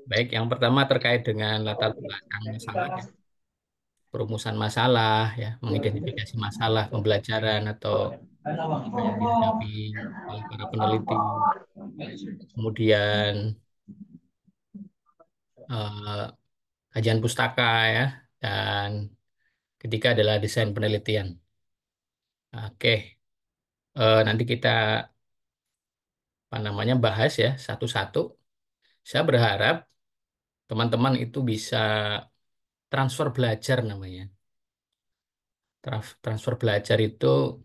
Baik, yang pertama terkait dengan latar belakang masalah ya, perumusan masalah ya, mengidentifikasi masalah pembelajaran atau apa yang dihadapi oleh para peneliti. Kemudian eh, kajian pustaka ya, dan ketiga adalah desain penelitian. Oke, nanti kita apa namanya bahas ya satu-satu. Saya berharap teman-teman itu bisa transfer belajar namanya. Transfer belajar itu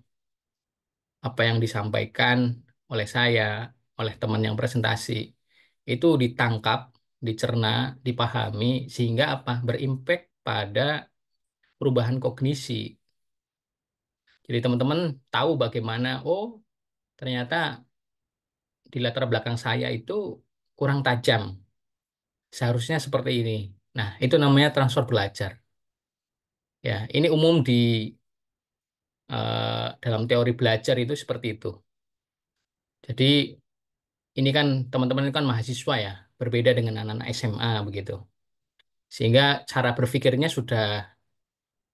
apa yang disampaikan oleh saya, oleh teman yang presentasi, itu ditangkap, dicerna, dipahami, sehingga apa? Berimpact pada perubahan kognisi. Jadi teman-teman tahu bagaimana, oh ternyata di latar belakang saya itu kurang tajam, seharusnya seperti ini. Nah, itu namanya transfer belajar. Ya, ini umum di dalam teori belajar itu seperti itu. Jadi ini kan teman-teman ini kan mahasiswa ya, berbeda dengan anak-anak SMA begitu. Sehingga cara berpikirnya sudah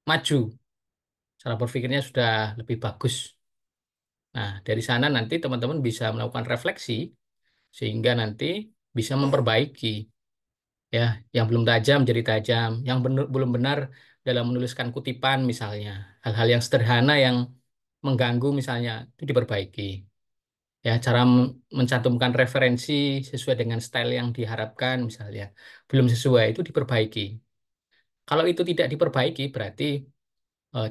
maju, cara berpikirnya sudah lebih bagus. Nah, dari sana nanti teman-teman bisa melakukan refleksi sehingga nanti bisa memperbaiki ya, yang belum tajam jadi tajam, yang belum benar dalam menuliskan kutipan misalnya, hal-hal yang sederhana yang mengganggu misalnya itu diperbaiki. Ya, cara mencantumkan referensi sesuai dengan style yang diharapkan misalnya belum sesuai itu diperbaiki. Kalau itu tidak diperbaiki berarti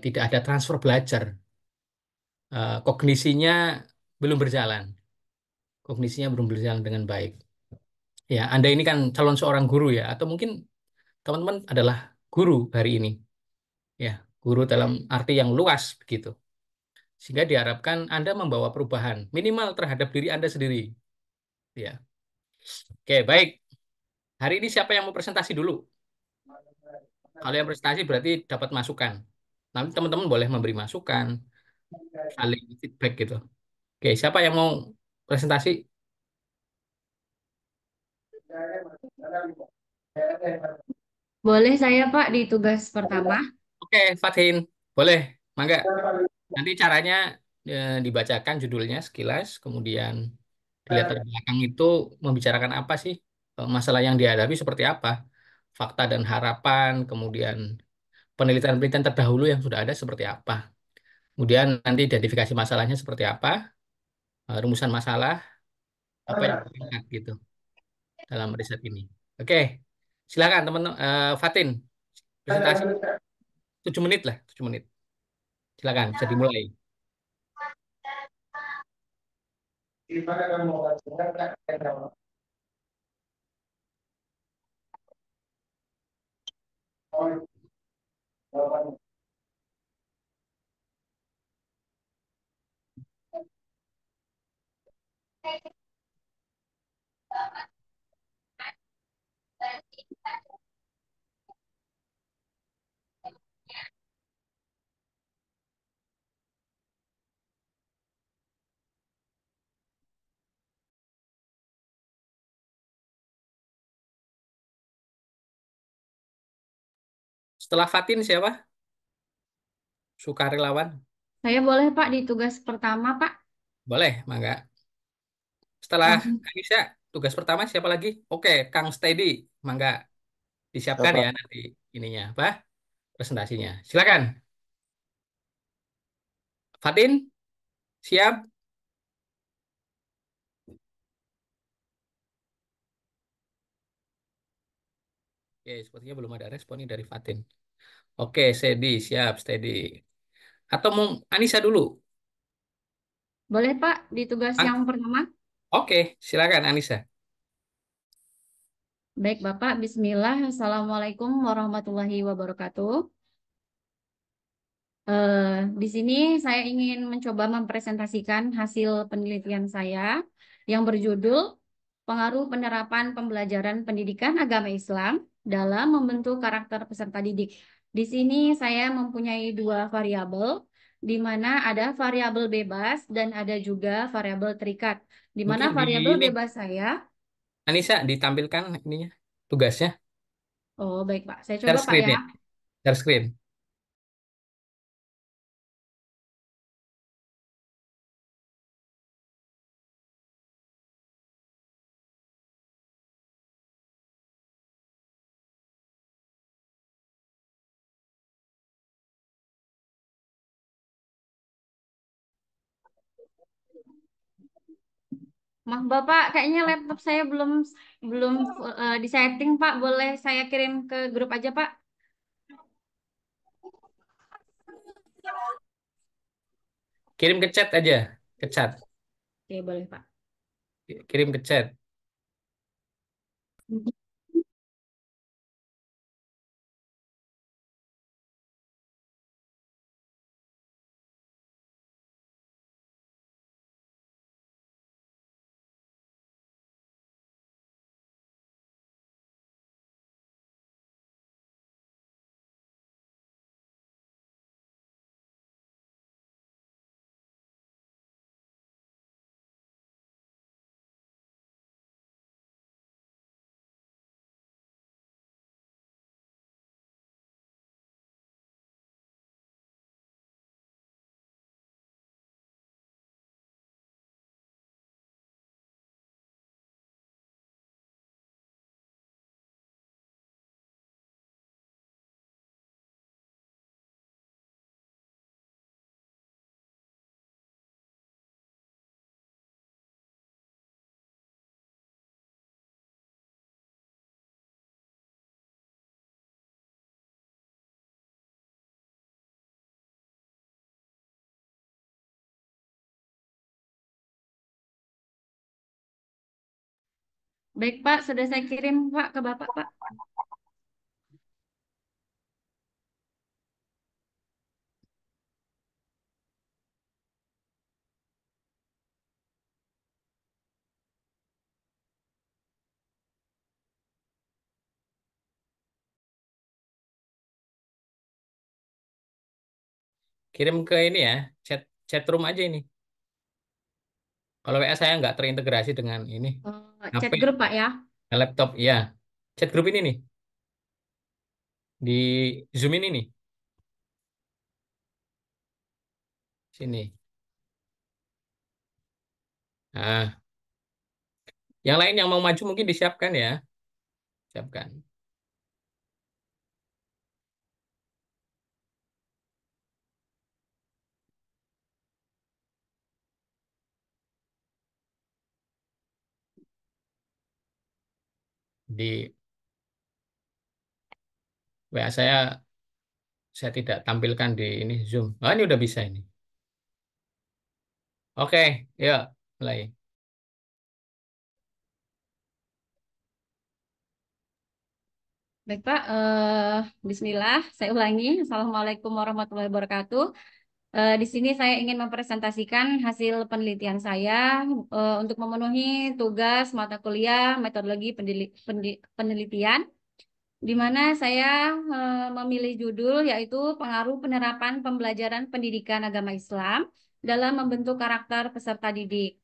tidak ada transfer belajar. Kognisinya belum berjalan. Kognisinya belum berjalan dengan baik. Ya, Anda ini kan calon seorang guru ya, atau mungkin teman-teman adalah guru hari ini. Ya, guru dalam arti yang luas begitu. Sehingga diharapkan Anda membawa perubahan minimal terhadap diri Anda sendiri. Ya. Oke, baik. Hari ini siapa yang mau presentasi dulu? Kalau yang presentasi berarti dapat masukan. Nanti teman-teman boleh memberi masukan, saling feedback gitu. Oke, siapa yang mau presentasi? Boleh saya Pak di tugas pertama? Oke, Fatin, boleh. Mangga. Nanti caranya dibacakan judulnya sekilas, kemudian di latar belakang itu membicarakan apa sih, masalah yang dihadapi seperti apa, fakta dan harapan, kemudian penelitian-penelitian terdahulu yang sudah ada seperti apa. Kemudian nanti identifikasi masalahnya seperti apa, rumusan masalah, apa yang diangkat gitu dalam riset ini. Oke, silakan teman Fatin, presentasi 7 menit lah, 7 menit. Silakan, bisa dimulai. Setelah Fatin siapa? Sukarelawan? Saya boleh Pak di tugas pertama Pak? Boleh, mangga. Setelah Langsung. Anissa, tugas pertama siapa lagi? Oke, Kang Steady, mangga disiapkan ya Bapak, nanti ininya, apa? Presentasinya. Silakan. Fatin, siap? Oke, sepertinya belum ada respon nih dari Fatin. Oke, Steady, siap, Steady. Atau mau Anissa dulu? Boleh Pak di tugas yang An- pertama? Oke, silakan Anissa. Baik Bapak, Bismillah. Assalamualaikum warahmatullahi wabarakatuh. Eh, di sini saya ingin mencoba mempresentasikan hasil penelitian saya yang berjudul Pengaruh Penerapan Pembelajaran Pendidikan Agama Islam dalam Membentuk Karakter Peserta Didik. Di sini saya mempunyai dua variabel, di mana ada variabel bebas dan ada juga variabel terikat. Di mana Mungkin di variabel ini, bebas saya Anissa ditampilkan ininya. tugasnya. Oh, baik, Pak. Saya Share coba, Pak, screen ya. ya, share screen. Maaf, Bapak, kayaknya laptop saya belum belum disetting, Pak. Boleh saya kirim ke grup aja, Pak? Kirim ke chat aja, ke chat, Oke, boleh, Pak. kirim ke chat. Baik, Pak. Sudah saya kirim, Pak, ke Bapak, Pak. Kirim ke ini ya, chat chat room aja ini. Kalau WA saya nggak terintegrasi dengan ini. HP, Chat grup, Pak, ya. laptop, iya. Chat grup ini nih, di Zoom ini nih, sini. Nah, yang lain yang mau maju mungkin disiapkan ya, siapkan. Di WA saya tidak tampilkan di ini Zoom. Oh, ini udah bisa ini. Oke, yuk mulai. Baik, Pak. Bismillah. Saya ulangi. Assalamualaikum warahmatullahi wabarakatuh. Di sini saya ingin mempresentasikan hasil penelitian saya untuk memenuhi tugas mata kuliah metodologi penelitian, di mana saya memilih judul yaitu pengaruh penerapan pembelajaran pendidikan agama Islam dalam membentuk karakter peserta didik.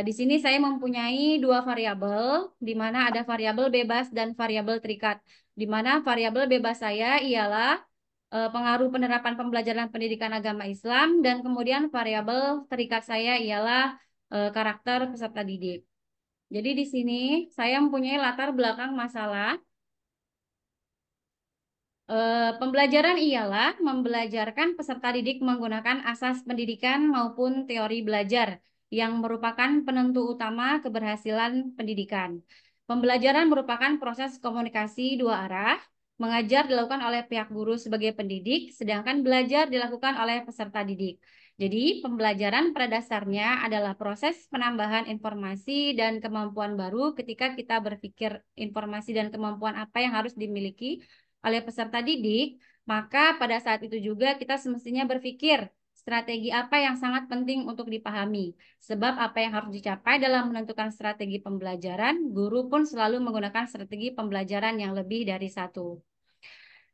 Di sini saya mempunyai dua variabel, di mana ada variabel bebas dan variabel terikat. Di mana variabel bebas saya ialah pengaruh penerapan pembelajaran pendidikan agama Islam, dan kemudian variabel terikat saya ialah karakter peserta didik. Jadi di sini saya mempunyai latar belakang masalah. Pembelajaran ialah membelajarkan peserta didik menggunakan asas pendidikan maupun teori belajar yang merupakan penentu utama keberhasilan pendidikan. Pembelajaran merupakan proses komunikasi dua arah, mengajar dilakukan oleh pihak guru sebagai pendidik, sedangkan belajar dilakukan oleh peserta didik. Jadi, pembelajaran pada dasarnya adalah proses penambahan informasi dan kemampuan baru ketika kita berpikir informasi dan kemampuan apa yang harus dimiliki oleh peserta didik, maka pada saat itu juga kita semestinya berpikir strategi apa yang sangat penting untuk dipahami. Sebab apa yang harus dicapai dalam menentukan strategi pembelajaran, guru pun selalu menggunakan strategi pembelajaran yang lebih dari satu.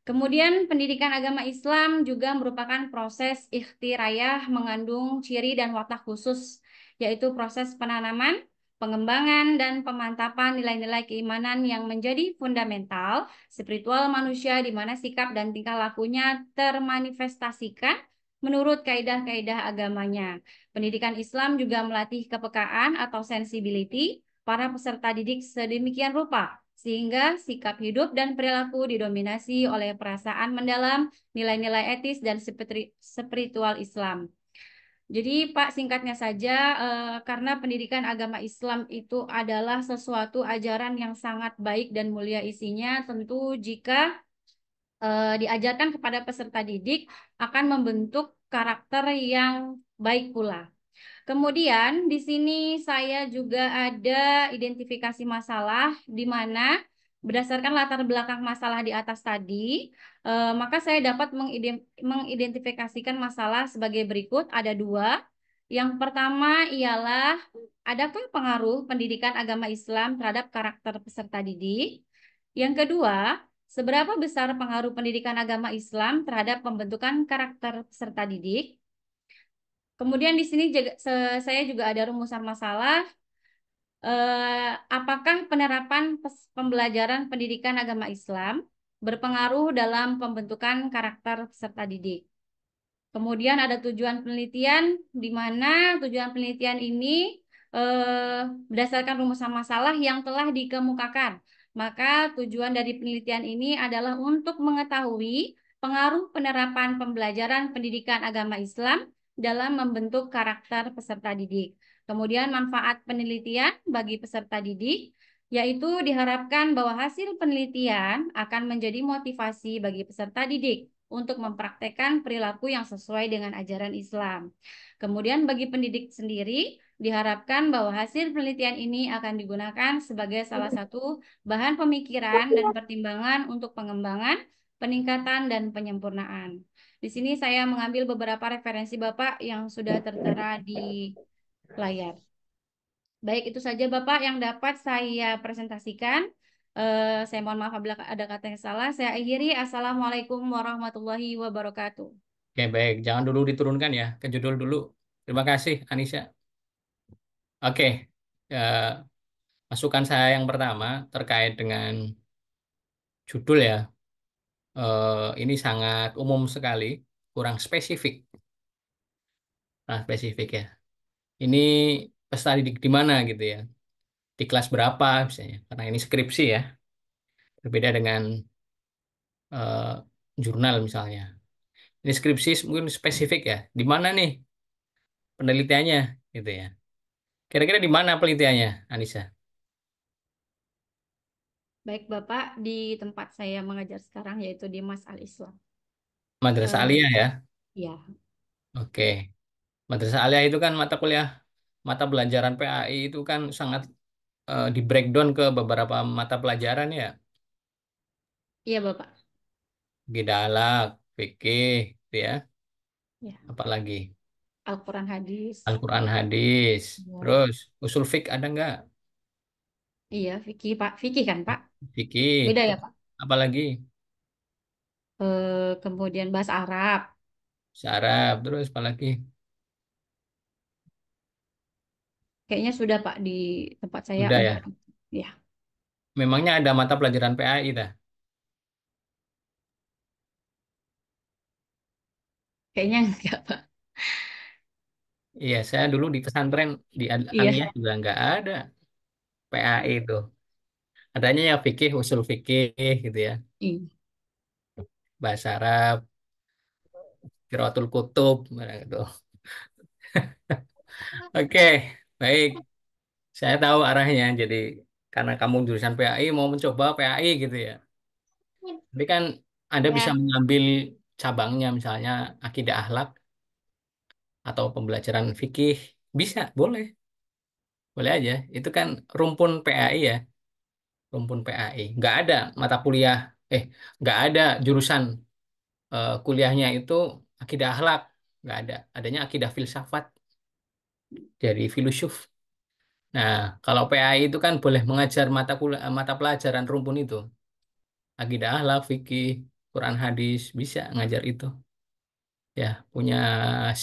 Kemudian pendidikan agama Islam juga merupakan proses ikhtirayah mengandung ciri dan watak khusus, yaitu proses penanaman, pengembangan dan pemantapan nilai-nilai keimanan yang menjadi fundamental spiritual manusia di mana sikap dan tingkah lakunya termanifestasikan menurut kaidah-kaidah agamanya. Pendidikan Islam juga melatih kepekaan atau sensibility para peserta didik sedemikian rupa sehingga sikap hidup dan perilaku didominasi oleh perasaan mendalam, nilai-nilai etis dan spiritual Islam. Jadi Pak, singkatnya saja, karena pendidikan agama Islam itu adalah sesuatu ajaran yang sangat baik dan mulia isinya, tentu jika diajarkan kepada peserta didik akan membentuk karakter yang baik pula. Kemudian di sini saya juga ada identifikasi masalah di mana berdasarkan latar belakang masalah di atas tadi, maka saya dapat mengidentifikasikan masalah sebagai berikut. Ada dua. Yang pertama ialah adakah pengaruh pendidikan agama Islam terhadap karakter peserta didik? Yang kedua, seberapa besar pengaruh pendidikan agama Islam terhadap pembentukan karakter peserta didik? Kemudian di sini juga, saya juga ada rumusan masalah. Apakah penerapan pembelajaran pendidikan agama Islam berpengaruh dalam pembentukan karakter peserta didik? Kemudian ada tujuan penelitian, di mana tujuan penelitian ini berdasarkan rumusan masalah yang telah dikemukakan. Maka tujuan dari penelitian ini adalah untuk mengetahui pengaruh penerapan pembelajaran pendidikan agama Islam dalam membentuk karakter peserta didik. Kemudian manfaat penelitian bagi peserta didik, yaitu diharapkan bahwa hasil penelitian akan menjadi motivasi bagi peserta didik untuk mempraktekkan perilaku yang sesuai dengan ajaran Islam. Kemudian bagi pendidik sendiri, diharapkan bahwa hasil penelitian ini akan digunakan sebagai salah satu bahan pemikiran dan pertimbangan untuk pengembangan, peningkatan, dan penyempurnaan. Di sini saya mengambil beberapa referensi Bapak yang sudah tertera di layar. Baik, itu saja Bapak yang dapat saya presentasikan. Saya mohon maaf apabila ada kata yang salah. Saya akhiri. Assalamualaikum warahmatullahi wabarakatuh. Oke, baik. Jangan dulu diturunkan ya, ke judul dulu. Terima kasih, Anissa. Oke, ya, masukan saya yang pertama terkait dengan judul ya. Ini sangat umum sekali, kurang spesifik. Nah, spesifik ya. Ini peserta didik di mana gitu ya? Di kelas berapa misalnya? Karena ini skripsi ya, berbeda dengan eh, jurnal misalnya. Ini skripsi mungkin spesifik ya. Di mana nih penelitiannya gitu ya? Kira-kira di mana penelitiannya, Anissa? Baik Bapak, di tempat saya mengajar sekarang yaitu di Mas Al Islam. Madrasah Eh, Aliyah ya. ya, Oke. Madrasah Aliyah itu kan mata kuliah, mata pelajaran PAI itu kan sangat di breakdown ke beberapa mata pelajaran ya. iya Bapak. Gidalak, fikih, gitu ya. Ya, Apalagi Al-Quran hadis. Al-Quran hadis. Ya. Terus usul fik ada nggak? Iya, fikih Pak. Fikih kan Pak? Fikih. Beda ya Terus Pak? apalagi Kemudian bahasa Arab. Arab. Terus apalagi Kayaknya sudah Pak di tempat saya udah ya. empat. Ya, Memangnya ada mata pelajaran PAI dah. kayaknya enggak Pak. Iya, saya dulu di pesantren di Aliyah Iya. juga nggak ada PAI itu. Adanya ya fikih, usul fikih gitu ya. Iya. Bahasa Arab, Qiraatul Kutub, gitu. Oke, baik. Saya tahu arahnya. Jadi karena kamu jurusan PAI mau mencoba PAI gitu ya. Tapi kan Anda bisa Ya, mengambil cabangnya misalnya akidah akhlak atau pembelajaran fikih. Bisa, boleh. Boleh aja. Itu kan rumpun PAI ya, rumpun PAI. Nggak ada mata kuliah, eh, nggak ada jurusan kuliahnya itu akidah akhlak. Nggak ada. Adanya akidah filsafat dari filosof. Nah, kalau PAI itu kan boleh mengajar mata pelajaran rumpun itu. Akidah akhlak, fikih, Quran hadis, bisa ngajar itu. Ya, punya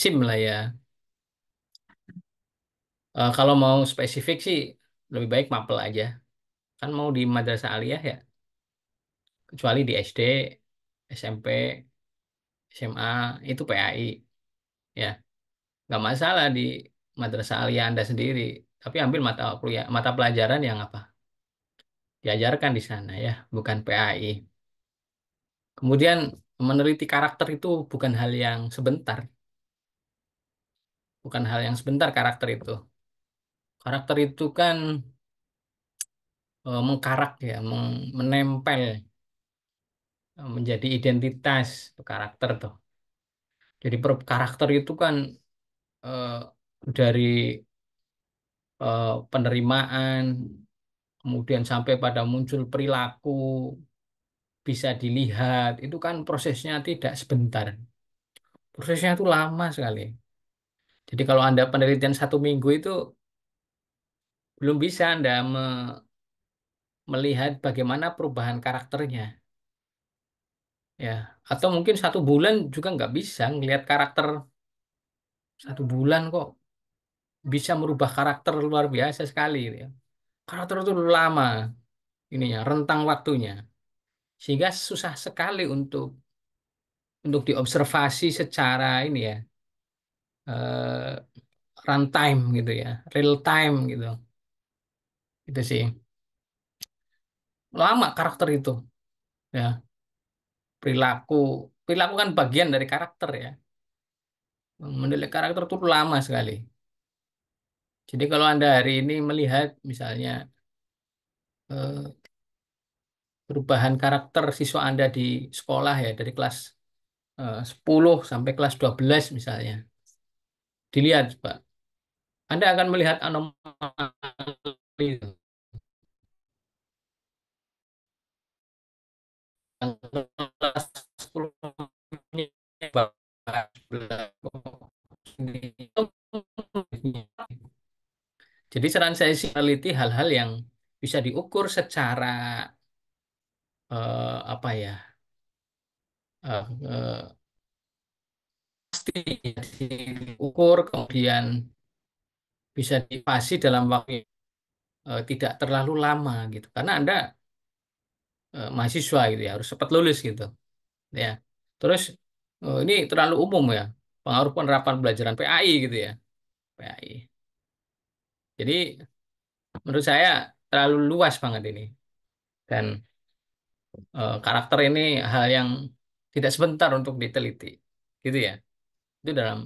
SIM lah ya. Kalau mau spesifik sih, lebih baik mapel aja. Kan mau di madrasah aliyah ya, kecuali di SD, SMP, SMA itu PAI ya. Nggak masalah di madrasah aliyah Anda sendiri, tapi ambil mata kuliah, mata pelajaran yang apa? Diajarkan di sana ya, bukan PAI. Kemudian meneliti karakter itu bukan hal yang sebentar, bukan hal yang sebentar karakter itu. Karakter itu kan mengkarak ya, menempel, menjadi identitas karakter tuh. Jadi karakter itu kan eh, dari penerimaan, kemudian sampai pada muncul perilaku, bisa dilihat, itu kan prosesnya tidak sebentar. Prosesnya itu lama sekali. Jadi kalau Anda penelitian 1 minggu itu belum bisa Anda melihat bagaimana perubahan karakternya. Ya, atau mungkin 1 bulan juga nggak bisa ngelihat karakter 1 bulan kok bisa merubah karakter luar biasa sekali gitu ya. Karakter itu lama ininya, rentang waktunya. Sehingga susah sekali untuk diobservasi secara ini ya, eh, runtime gitu ya, real time gitu. Itu sih. Lama karakter itu ya, perilaku. Perilaku kan bagian dari karakter ya. Menilai karakter itu lama sekali. Jadi kalau Anda hari ini melihat misalnya eh, perubahan karakter siswa Anda di sekolah ya dari kelas 10 sampai kelas 12 misalnya. Dilihat, Pak. Anda akan melihat anomali itu. Yang kelas 10 ini jadi saran saya sih meneliti hal-hal yang bisa diukur secara apa ya, eh, eh, pasti diukur kemudian bisa dipasi dalam waktu tidak terlalu lama gitu karena Anda mahasiswa gitu ya harus cepat lulus gitu ya. Terus ini terlalu umum ya, pengaruh penerapan pelajaran PAI gitu ya, PAI. Jadi menurut saya terlalu luas banget ini dan karakter ini hal yang tidak sebentar untuk diteliti gitu ya. Itu dalam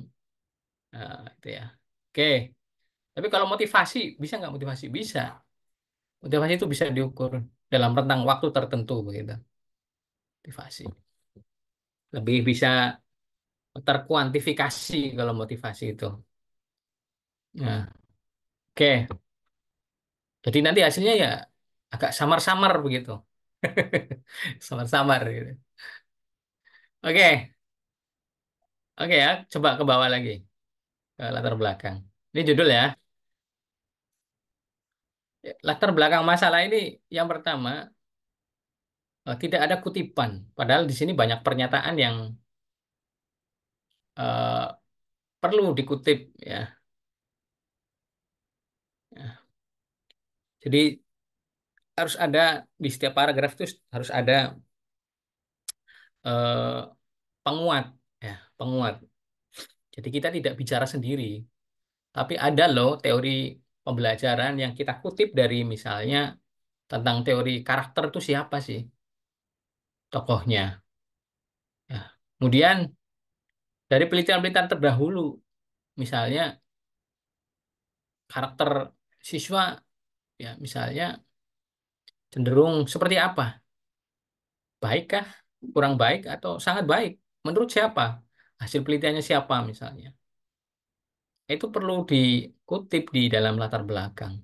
itu ya. Oke, tapi kalau motivasi bisa nggak motivasi? Bisa. Motivasi itu bisa diukur dalam rentang waktu tertentu begitu. Motivasi lebih bisa terkuantifikasi kalau motivasi itu. Nah, oke. Jadi nanti hasilnya ya agak samar-samar begitu. Samar-samar gitu. Oke, oke ya. Coba ke bawah lagi ke latar belakang. Ini judul ya. Latar belakang masalah ini yang pertama tidak ada kutipan. Padahal di sini banyak pernyataan yang eh, perlu dikutip ya. Ya. Jadi harus ada di setiap paragraf itu harus ada eh, penguat ya, penguat. Jadi kita tidak bicara sendiri, tapi ada loh teori pembelajaran yang kita kutip dari misalnya tentang teori karakter itu siapa sih tokohnya. Ya. Kemudian dari penelitian-penelitian terdahulu, misalnya karakter siswa ya misalnya cenderung seperti apa? Baikkah? Kurang baik atau sangat baik? Menurut siapa? Hasil penelitiannya siapa misalnya? Itu perlu dikutip di dalam latar belakang.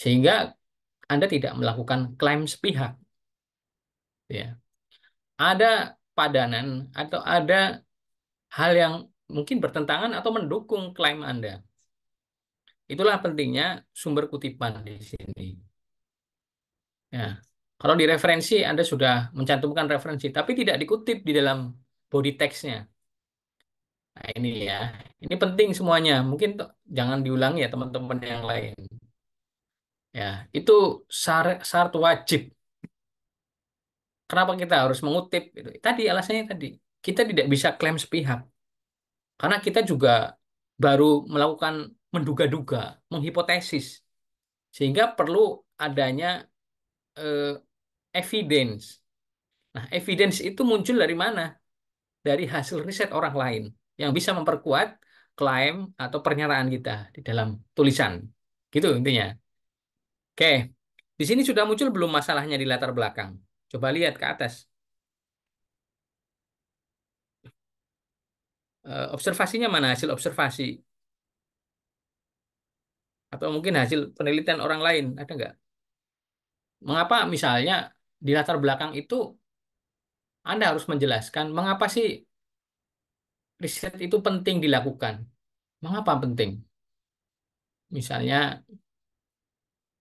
Sehingga Anda tidak melakukan klaim sepihak. Ya. Ada padanan atau ada hal yang mungkin bertentangan atau mendukung klaim Anda. Itulah pentingnya sumber kutipan di sini. Ya. Kalau di referensi Anda sudah mencantumkan referensi, tapi tidak dikutip di dalam body text-nya. Nah, ini ya. Ini penting semuanya. Mungkin jangan diulangi ya teman-teman yang lain. Ya, itu syarat wajib. Kenapa kita harus mengutip? Itu tadi alasannya tadi. Kita tidak bisa klaim sepihak. Karena kita juga baru melakukan menduga-duga, menghipotesis. Sehingga perlu adanya eh, evidence. Nah, evidence itu muncul dari mana? Dari hasil riset orang lain yang bisa memperkuat klaim atau pernyataan kita di dalam tulisan. Gitu intinya. Oke, di sini sudah muncul belum masalahnya di latar belakang? Coba lihat ke atas. Observasinya mana hasil observasi? Atau mungkin hasil penelitian orang lain? Ada nggak? Mengapa misalnya di latar belakang itu Anda harus menjelaskan mengapa sih riset itu penting dilakukan? Mengapa penting? Misalnya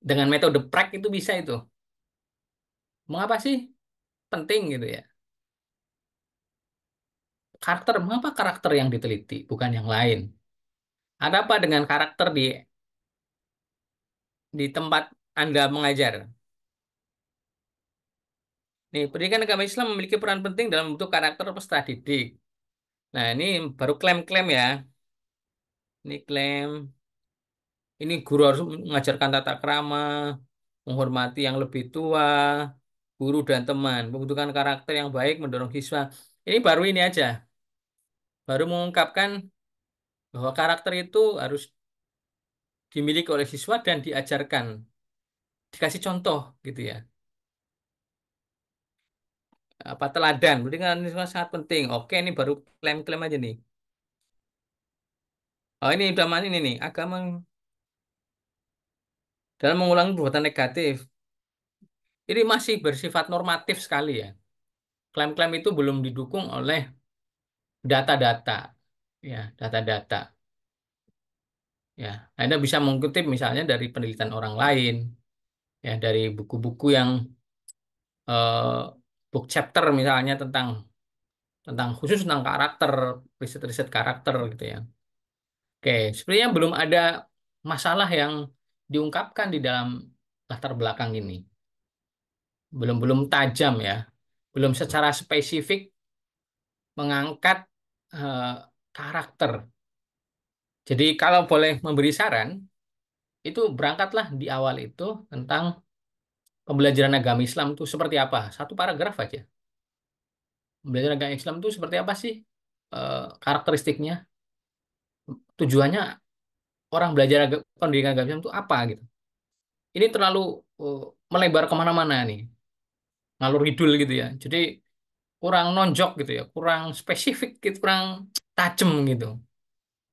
dengan metode PrEC itu bisa itu. Mengapa sih penting gitu ya? Karakter, mengapa karakter yang diteliti, bukan yang lain? Ada apa dengan karakter di tempat Anda mengajar? Nih, pendidikan agama Islam memiliki peran penting dalam bentuk karakter peserta didik. Nah, ini baru klaim-klaim ya. Ini klaim, ini guru harus mengajarkan tata krama, menghormati yang lebih tua, guru dan teman, pembentukan karakter yang baik, mendorong siswa. Ini baru ini aja, baru mengungkapkan bahwa karakter itu harus dimiliki oleh siswa dan diajarkan, dikasih contoh gitu ya. Apa teladan, berarti kan ini semua sangat penting. Oke, ini baru klaim-klaim aja nih. Oh, ini udah mana ini nih, agama dalam mengulangi perbuatan negatif. Ini masih bersifat normatif sekali ya. Klaim-klaim itu belum didukung oleh data-data. Ya, data-data. Ya, Anda bisa mengutip misalnya dari penelitian orang lain, ya dari buku-buku yang eh, book chapter misalnya tentang tentang khusus tentang karakter, riset-riset karakter gitu ya. Oke, sebenarnya belum ada masalah yang diungkapkan di dalam latar belakang ini. Belum belum tajam ya. Belum secara spesifik mengangkat eh, karakter. Jadi kalau boleh memberi saran, itu berangkatlah di awal itu tentang pembelajaran agama Islam itu seperti apa. Satu paragraf aja. Pembelajaran agama Islam itu seperti apa sih karakteristiknya? Tujuannya orang belajar pendidikan agama Islam itu apa gitu. Ini terlalu eh, melebar kemana-mana nih. Ngalur ngidul gitu ya. Jadi kurang nonjok gitu ya. Kurang spesifik gitu. Kurang tajem gitu.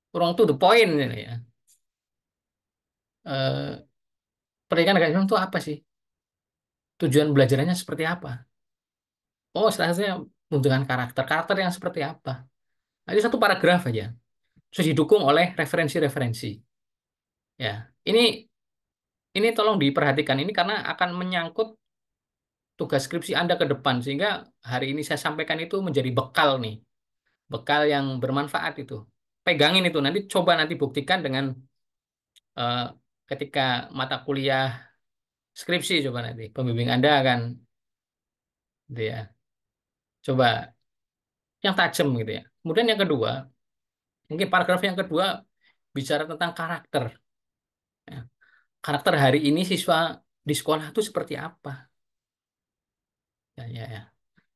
Kurang to the point gitu ya. Eh, Pendidikan agama Islam itu apa sih? Tujuan belajarannya seperti apa? Oh, selanjutnya pembentukan karakter. Karakter yang seperti apa? Nah, itu satu paragraf aja. Terus didukung oleh referensi-referensi. Ya, ini tolong diperhatikan ini karena akan menyangkut tugas skripsi Anda ke depan sehingga hari ini saya sampaikan itu menjadi bekal nih, bekal yang bermanfaat itu. Pegangin itu nanti coba nanti buktikan dengan eh, ketika mata kuliah skripsi coba nanti pembimbing Anda akan gitu ya. Coba yang tajam gitu ya. Kemudian yang kedua, mungkin paragraf yang kedua bicara tentang karakter. Ya. Karakter hari ini siswa di sekolah itu seperti apa? Ya, ya, ya.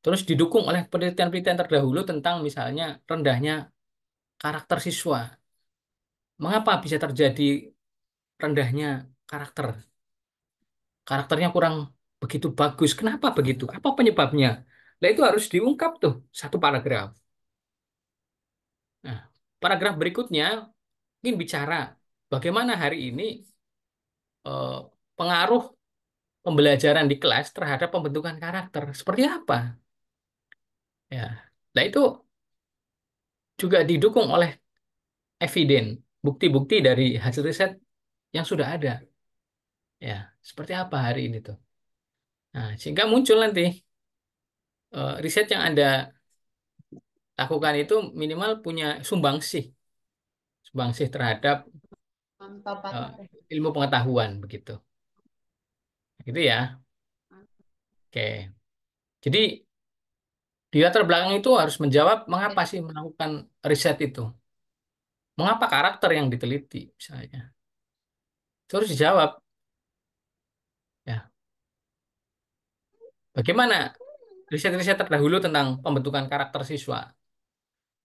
Terus didukung oleh penelitian-penelitian terdahulu tentang misalnya rendahnya karakter siswa. Mengapa bisa terjadi rendahnya karakter? Karakternya kurang begitu bagus. Kenapa begitu? Apa penyebabnya? Nah, itu harus diungkap tuh satu paragraf. Nah, paragraf berikutnya mungkin bicara bagaimana hari ini eh, pengaruh pembelajaran di kelas terhadap pembentukan karakter. Seperti apa? Ya. Nah, itu juga didukung oleh eviden, bukti-bukti dari hasil riset yang sudah ada. Ya, seperti apa hari ini tuh. Nah, sehingga muncul nanti riset yang Anda lakukan itu minimal punya sumbangsih terhadap Mantap, eh, mantap. ilmu pengetahuan begitu. Gitu ya. Oke. Jadi di latar belakang itu harus menjawab mengapa sih melakukan riset itu. Mengapa karakter yang diteliti misalnya. Itu harus dijawab. Ya. Bagaimana riset-riset terdahulu tentang pembentukan karakter siswa?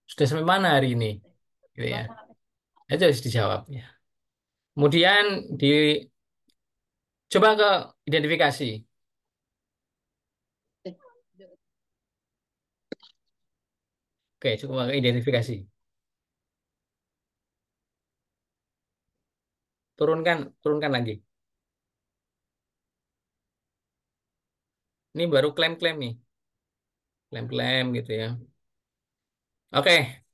Sudah sampai mana hari ini? Gitu ya. Itu harus dijawab ya. Kemudian dicoba ke identifikasi. Oke, coba ke identifikasi. Turunkan, turunkan lagi. Ini baru klaim-klaim nih. Klaim-klaim gitu ya. Oke,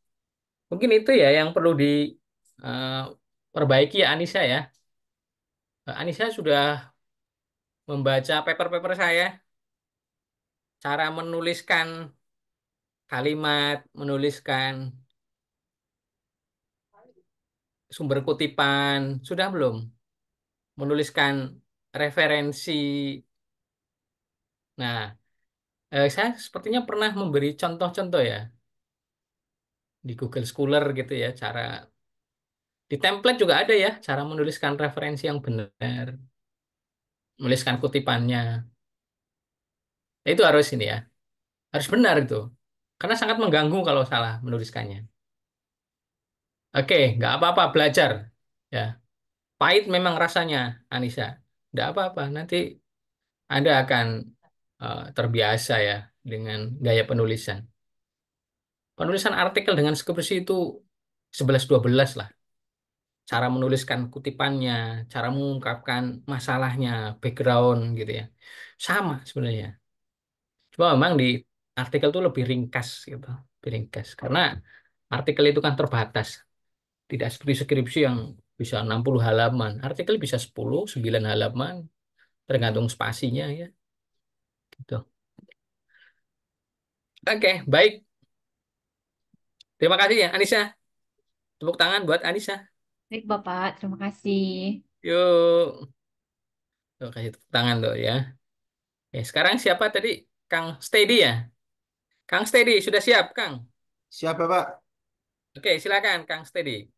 mungkin itu ya yang perlu di eh, perbaiki ya Anissa ya. Anissa sudah membaca paper-paper saya, cara menuliskan kalimat, menuliskan sumber kutipan, sudah belum? Menuliskan referensi. Nah, saya sepertinya pernah memberi contoh-contoh ya di Google Scholar gitu ya, cara di template juga ada ya, cara menuliskan referensi yang benar, menuliskan kutipannya. Nah, itu harus ini ya, harus benar itu. Karena sangat mengganggu kalau salah menuliskannya. Oke, nggak apa-apa belajar. Ya, pahit memang rasanya, Anissa. Nggak apa-apa, nanti Anda akan terbiasa ya dengan gaya penulisan. Penulisan artikel dengan skripsi itu 11-12 lah. Cara menuliskan kutipannya, cara mengungkapkan masalahnya, background gitu ya. Sama sebenarnya. Cuma memang di artikel itu lebih ringkas gitu. Lebih ringkas. Karena artikel itu kan terbatas. Tidak seperti skripsi yang bisa 60 halaman. Artikel bisa 10, 9 halaman. Tergantung spasinya ya. Gitu. Oke, baik. Terima kasih ya Anissa. Tepuk tangan buat Anissa. Baik, Bapak. Terima kasih. Yuk. Tuh, kasih tepuk tangan tuh ya. Sekarang siapa tadi? Kang Steady ya? Kang Steady, sudah siap, Kang? Siapa, Pak? Oke, silakan, Kang Steady.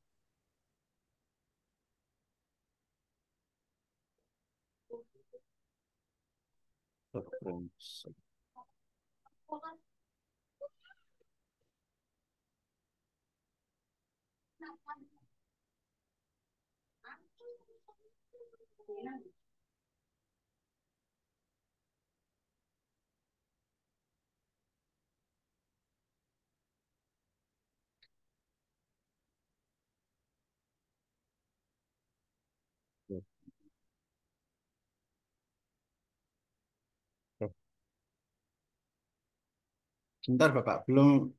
Sebentar, Bapak. Belum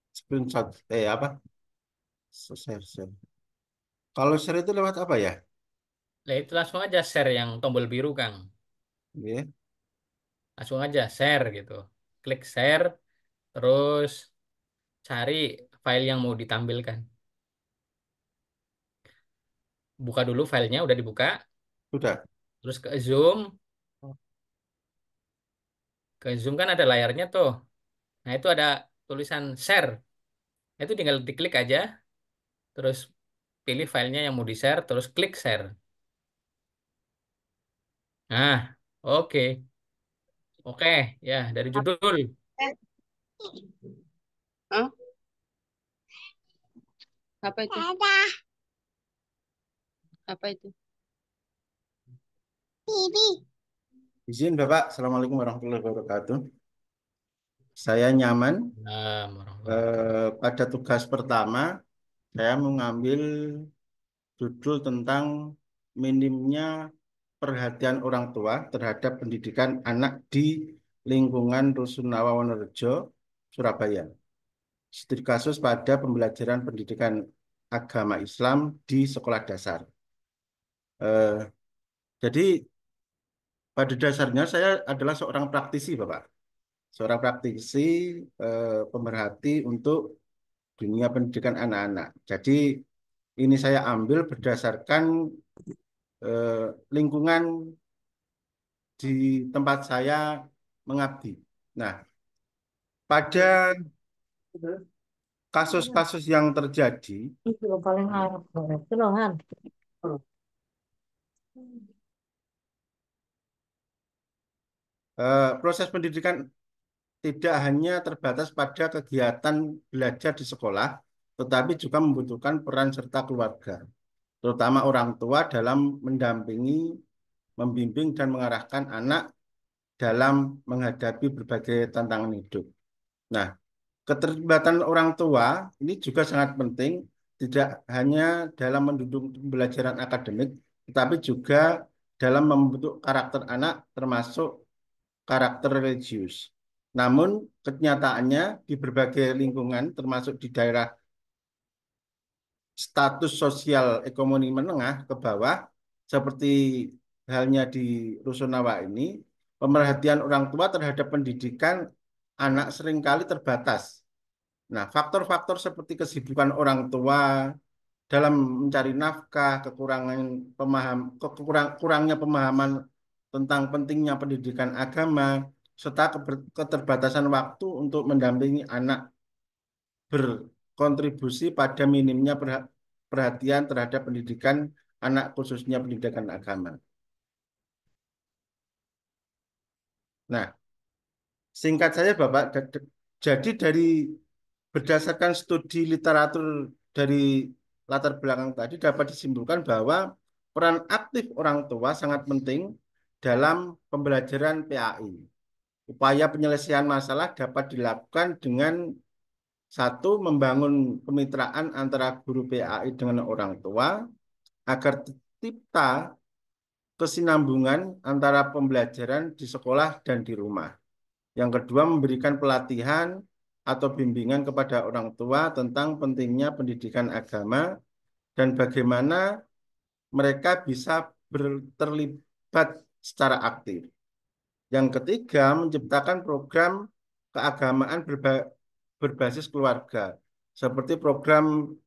screenshot. Apa? Share. Kalau share itu lewat apa ya? Nah, itu langsung aja share yang tombol biru, Kang. Iya. Langsung aja share gitu. Klik share, terus cari file yang mau ditampilkan. Buka dulu filenya, udah dibuka. Sudah. Terus ke zoom. Ke zoom kan ada layarnya tuh. Nah, itu ada tulisan share. Itu tinggal diklik aja, terus pilih filenya yang mau di-share, terus klik share. Nah, oke. Oke, ya dari judul. Hah? Apa itu? Apa itu? Izin, Bapak. Assalamualaikum warahmatullahi wabarakatuh. Saya nyaman. Nah, warahmatullahi wabarakatuh. Pada tugas pertama, saya mengambil judul tentang minimnya perhatian orang tua terhadap pendidikan anak di lingkungan Rusunawa Wonorejo, Surabaya. Studi kasus pada pembelajaran pendidikan agama Islam di sekolah dasar. Eh, jadi pada dasarnya saya adalah seorang praktisi, Bapak. Seorang praktisi pemerhati untuk dunia pendidikan anak-anak. Jadi ini saya ambil berdasarkan lingkungan di tempat saya mengabdi. Nah, pada kasus-kasus yang terjadi, Itu loh paling harap banget. Itu loh, Han. proses pendidikan tidak hanya terbatas pada kegiatan belajar di sekolah, tetapi juga membutuhkan peran serta keluarga, terutama orang tua dalam mendampingi, membimbing, dan mengarahkan anak dalam menghadapi berbagai tantangan hidup. Nah, keterlibatan orang tua ini juga sangat penting, tidak hanya dalam mendukung pembelajaran akademik, tetapi juga dalam membentuk karakter anak, termasuk karakter religius. Namun, kenyataannya di berbagai lingkungan, termasuk di daerah status sosial ekonomi menengah ke bawah, seperti halnya di Rusunawa ini, pemerhatian orang tua terhadap pendidikan anak seringkali terbatas. Nah, faktor-faktor seperti kesibukan orang tua dalam mencari nafkah, kurangnya pemahaman tentang pentingnya pendidikan agama, serta keterbatasan waktu untuk mendampingi anak berkontribusi pada minimnya perhatian terhadap pendidikan anak, khususnya pendidikan agama. Nah, singkat saja Bapak, jadi dari berdasarkan studi literatur dari latar belakang tadi dapat disimpulkan bahwa peran aktif orang tua sangat penting dalam pembelajaran PAI. Upaya penyelesaian masalah dapat dilakukan dengan satu, membangun kemitraan antara guru PAI dengan orang tua agar tercipta kesinambungan antara pembelajaran di sekolah dan di rumah. Yang kedua, memberikan pelatihan atau bimbingan kepada orang tua tentang pentingnya pendidikan agama dan bagaimana mereka bisa terlibat secara aktif. Yang ketiga, menciptakan program keagamaan berbasis keluarga, seperti program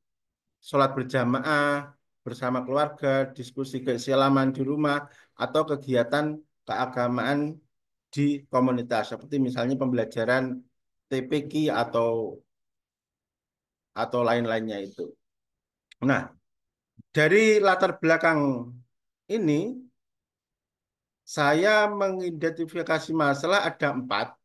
sholat berjamaah bersama keluarga, diskusi keislaman di rumah, atau kegiatan keagamaan di komunitas, seperti misalnya pembelajaran TPQ atau lain-lainnya itu. Nah, dari latar belakang ini, saya mengidentifikasi masalah ada 4,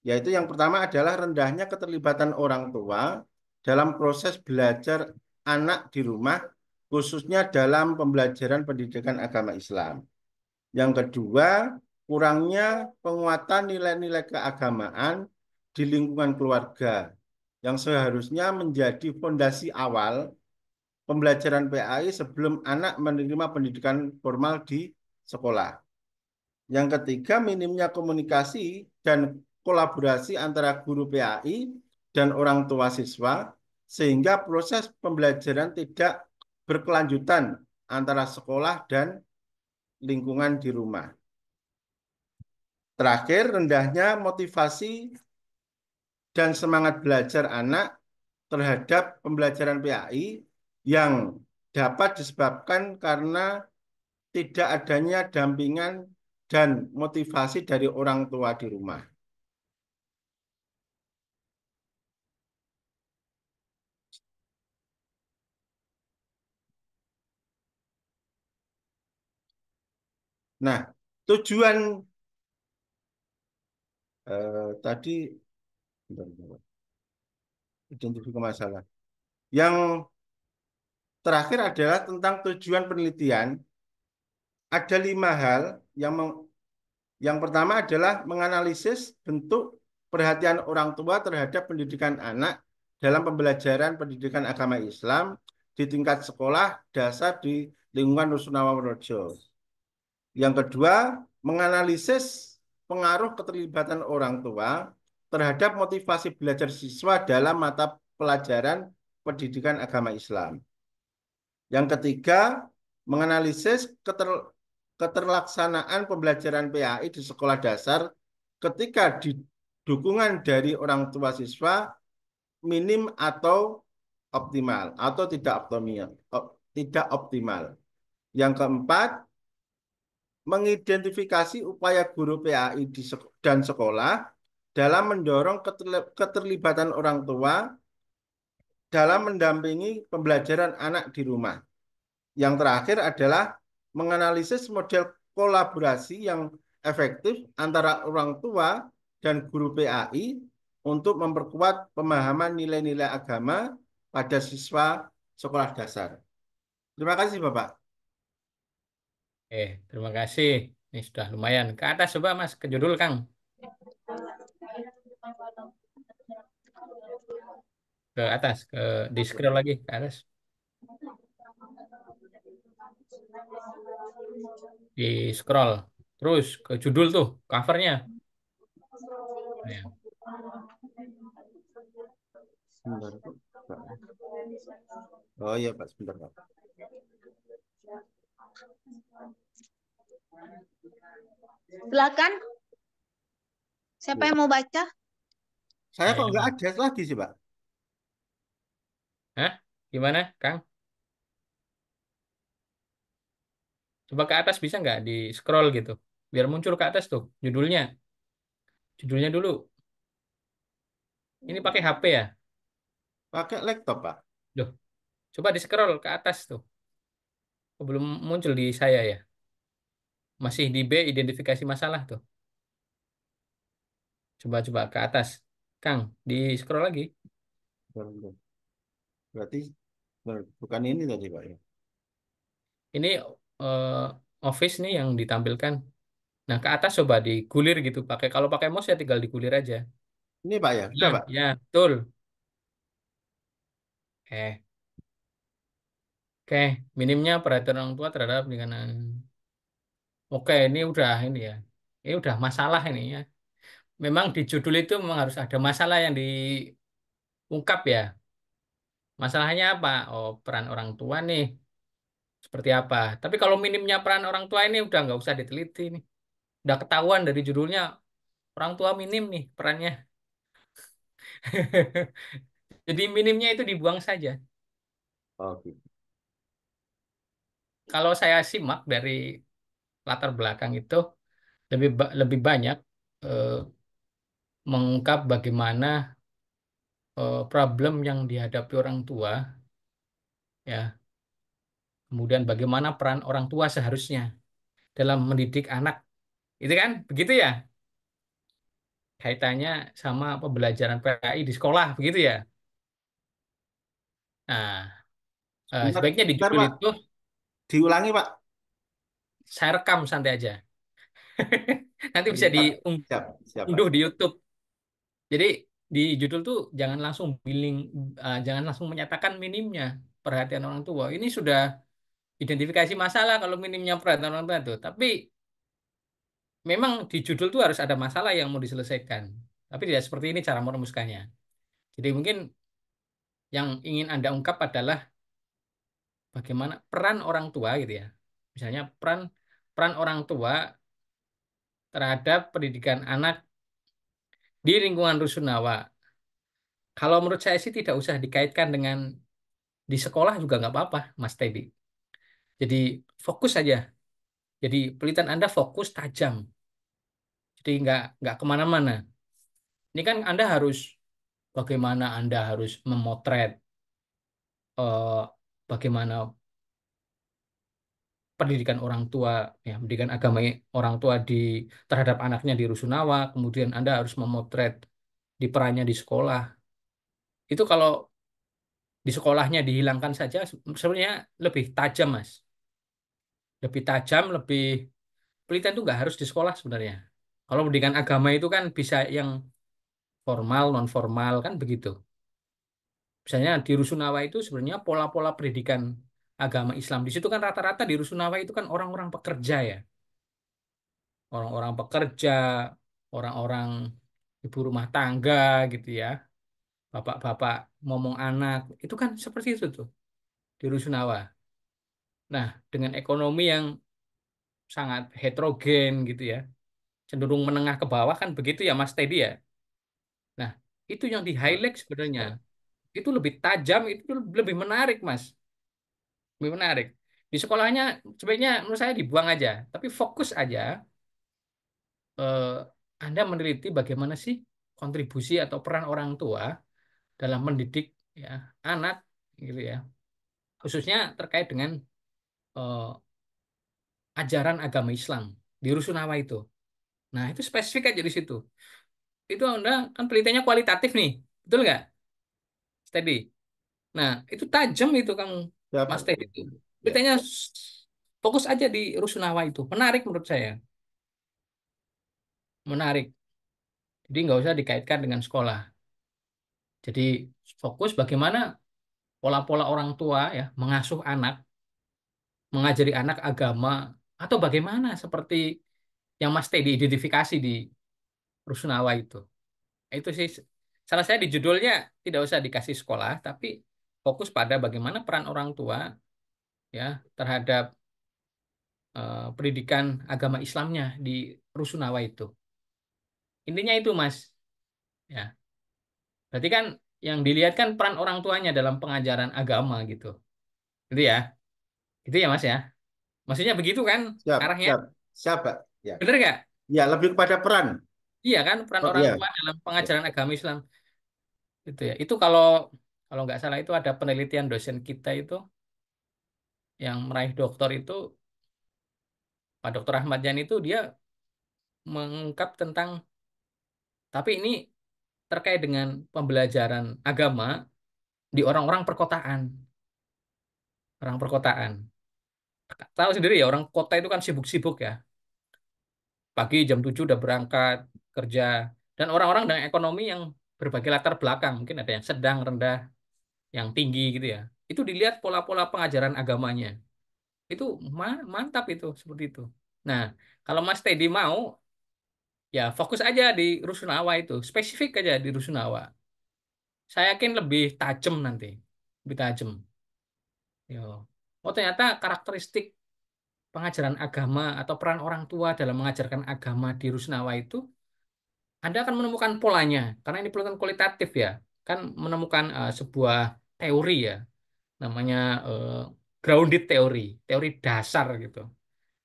yaitu yang pertama adalah rendahnya keterlibatan orang tua dalam proses belajar anak di rumah, khususnya dalam pembelajaran pendidikan agama Islam. Yang kedua, kurangnya penguatan nilai-nilai keagamaan di lingkungan keluarga, yang seharusnya menjadi fondasi awal pembelajaran PAI sebelum anak menerima pendidikan formal di sekolah. Yang ketiga, minimnya komunikasi dan kolaborasi antara guru PAI dan orang tua siswa, sehingga proses pembelajaran tidak berkelanjutan antara sekolah dan lingkungan di rumah. Terakhir, rendahnya motivasi dan semangat belajar anak terhadap pembelajaran PAI yang dapat disebabkan karena tidak adanya dampingan dan motivasi dari orang tua di rumah. Nah, tujuan tadi bentar, bentar, identifikasi masalah. Yang terakhir adalah tentang tujuan penelitian. Ada 5 hal yang pertama adalah menganalisis bentuk perhatian orang tua terhadap pendidikan anak dalam pembelajaran pendidikan agama Islam di tingkat sekolah dasar di lingkungan Rusunawa Wonorejo. Yang kedua, menganalisis pengaruh keterlibatan orang tua terhadap motivasi belajar siswa dalam mata pelajaran pendidikan agama Islam. Yang ketiga, menganalisis keterlaksanaan pembelajaran PAI di sekolah dasar ketika dukungan dari orang tua siswa minim atau optimal atau tidak optimal. Yang keempat, mengidentifikasi upaya guru PAI dan sekolah dalam mendorong keterlibatan orang tua dalam mendampingi pembelajaran anak di rumah. Yang terakhir adalah menganalisis model kolaborasi yang efektif antara orang tua dan guru PAI untuk memperkuat pemahaman nilai-nilai agama pada siswa sekolah dasar. Terima kasih, Bapak. Terima kasih. Ini sudah lumayan. Ke atas coba Mas, ke judul Kang. Ke atas, di scroll lagi ke atas. Di scroll. Terus ke judul tuh, covernya. Ya. Sebentar, Pak. Oh iya, Pak, sebentar, Pak. Silakan. Siapa yang mau baca? Saya kok Ayo. nggak ada lagi sih, Pak. Hah? Gimana, Kang? Coba ke atas bisa nggak di scroll gitu? Biar muncul ke atas tuh judulnya. Judulnya dulu. Ini pakai HP ya? Pakai laptop, Pak. Duh, coba di scroll ke atas tuh. Oh, belum muncul di saya ya. Masih di B, identifikasi masalah tuh. Coba-coba ke atas. Kang, di scroll lagi. Bentar, bentar. Berarti bukan ini tadi, Pak, ya. Ini eh, Office nih yang ditampilkan. Nah, ke atas coba digulir gitu. Kalau pakai mouse ya tinggal digulir aja. Ini, Pak, ya. Sudah, Nah, Pak. ya, betul. Eh, oke. Minimnya perhatian orang tua terhadap pendidikan. Oke, ini ya. Ini udah masalah ini ya. Memang di judul itu memang harus ada masalah yang diungkap ya. Masalahnya apa? Oh, peran orang tua nih seperti apa. Tapi kalau minimnya peran orang tua ini udah nggak usah diteliti nih. Udah ketahuan dari judulnya orang tua minim nih perannya. Jadi minimnya itu dibuang saja. Oh, gitu. Kalau saya simak dari latar belakang itu lebih banyak eh, mengungkap bagaimana problem yang dihadapi orang tua ya. Kemudian bagaimana peran orang tua seharusnya dalam mendidik anak. Itu kan begitu ya? Kaitannya sama pembelajaran PAI di sekolah begitu ya. Nah, Sebentar, sebaiknya di sebentar, judul Pak. itu Diulangi, Pak. saya rekam santai aja. Nanti bisa Siap, siap, siap, Pak. diunduh di YouTube. Jadi di judul tuh jangan langsung menyatakan minimnya perhatian orang tua. Ini sudah identifikasi masalah kalau minimnya perhatian orang tua itu. Tapi memang di judul tuh harus ada masalah yang mau diselesaikan. Tapi tidak seperti ini cara merumuskannya. Jadi mungkin yang ingin Anda ungkap adalah bagaimana peran orang tua gitu ya. Misalnya peran peran orang tua terhadap pendidikan anak di lingkungan rusunawa. Kalau menurut saya sih tidak usah dikaitkan dengan di sekolah juga nggak apa-apa, Mas Teddy. Jadi fokus saja. Jadi pelitian Anda fokus tajam. Jadi nggak kemana-mana. Ini kan Anda harus bagaimana Anda harus memotret eh, bagaimana pendidikan orang tua, ya, pendidikan agama orang tua terhadap anaknya di Rusunawa. Kemudian Anda harus memotret di perannya di sekolah. Itu kalau di sekolahnya dihilangkan saja, sebenarnya lebih tajam, Mas. Lebih tajam, lebih penelitian itu nggak harus di sekolah sebenarnya. Kalau pendidikan agama itu kan bisa yang formal, non formal kan begitu. Misalnya di Rusunawa itu sebenarnya pola-pola pendidikan agama Islam di situ kan rata-rata di Rusunawa itu kan orang-orang pekerja ya, orang-orang pekerja, orang-orang ibu rumah tangga gitu ya, bapak-bapak ngomong anak itu kan seperti itu tuh di Rusunawa. Nah, dengan ekonomi yang sangat heterogen gitu ya, cenderung menengah ke bawah kan begitu ya Mas Teddy ya. Nah, itu yang di highlight sebenarnya. Itu lebih tajam, itu lebih menarik, Mas. Lebih menarik. Di sekolahnya sebaiknya menurut saya dibuang aja, tapi fokus aja eh, Anda meneliti bagaimana sih kontribusi atau peran orang tua dalam mendidik ya anak gitu ya, khususnya terkait dengan eh, ajaran agama Islam di Rusunawa itu. Nah, itu spesifik aja di situ. Itu Anda kan penelitiannya kualitatif nih, betul nggak, Steady? Nah, itu tajam itu kamu, Ya, Mas Steady itu. ya. Penelitiannya fokus aja di Rusunawa itu. Menarik menurut saya, menarik. Jadi nggak usah dikaitkan dengan sekolah. Jadi fokus bagaimana pola-pola orang tua ya mengasuh anak, mengajari anak agama atau bagaimana seperti yang Mas Teddy identifikasi di Rusunawa itu. Itu sih salah saya di judulnya tidak usah dikasih sekolah, tapi fokus pada bagaimana peran orang tua ya terhadap pendidikan agama Islamnya di Rusunawa itu. Intinya itu Mas. Ya, berarti kan yang dilihat kan peran orang tuanya dalam pengajaran agama gitu. Itu ya. Itu ya Mas ya. Maksudnya begitu kan Siap, arahnya? siap, siap, Pak. Ya, Bener nggak? ya lebih kepada peran. Iya kan peran Oh orang iya, tua dalam ya. pengajaran agama Islam itu ya. Itu kalau kalau nggak salah itu ada penelitian dosen kita itu yang meraih doktor itu Pak Dokter Ahmad Yani itu dia mengungkap tentang tapi ini terkait dengan pembelajaran agama di orang-orang perkotaan, orang perkotaan. Tahu sendiri ya orang kota itu kan sibuk-sibuk ya. Pagi jam 7 udah berangkat kerja dan orang-orang dengan ekonomi yang berbagai latar belakang, mungkin ada yang sedang, rendah, yang tinggi gitu ya. Itu dilihat pola-pola pengajaran agamanya. Itu mantap itu seperti itu. Nah, kalau Mas Teddy mau ya fokus aja di Rusunawa itu, spesifik aja di Rusunawa. Saya yakin lebih tajam nanti, lebih tajam. Yo. Oh ternyata karakteristik pengajaran agama atau peran orang tua dalam mengajarkan agama di Rusunawa itu, Anda akan menemukan polanya, karena ini penelitian kualitatif ya, kan menemukan sebuah teori ya, namanya eh, grounded teori, teori dasar gitu.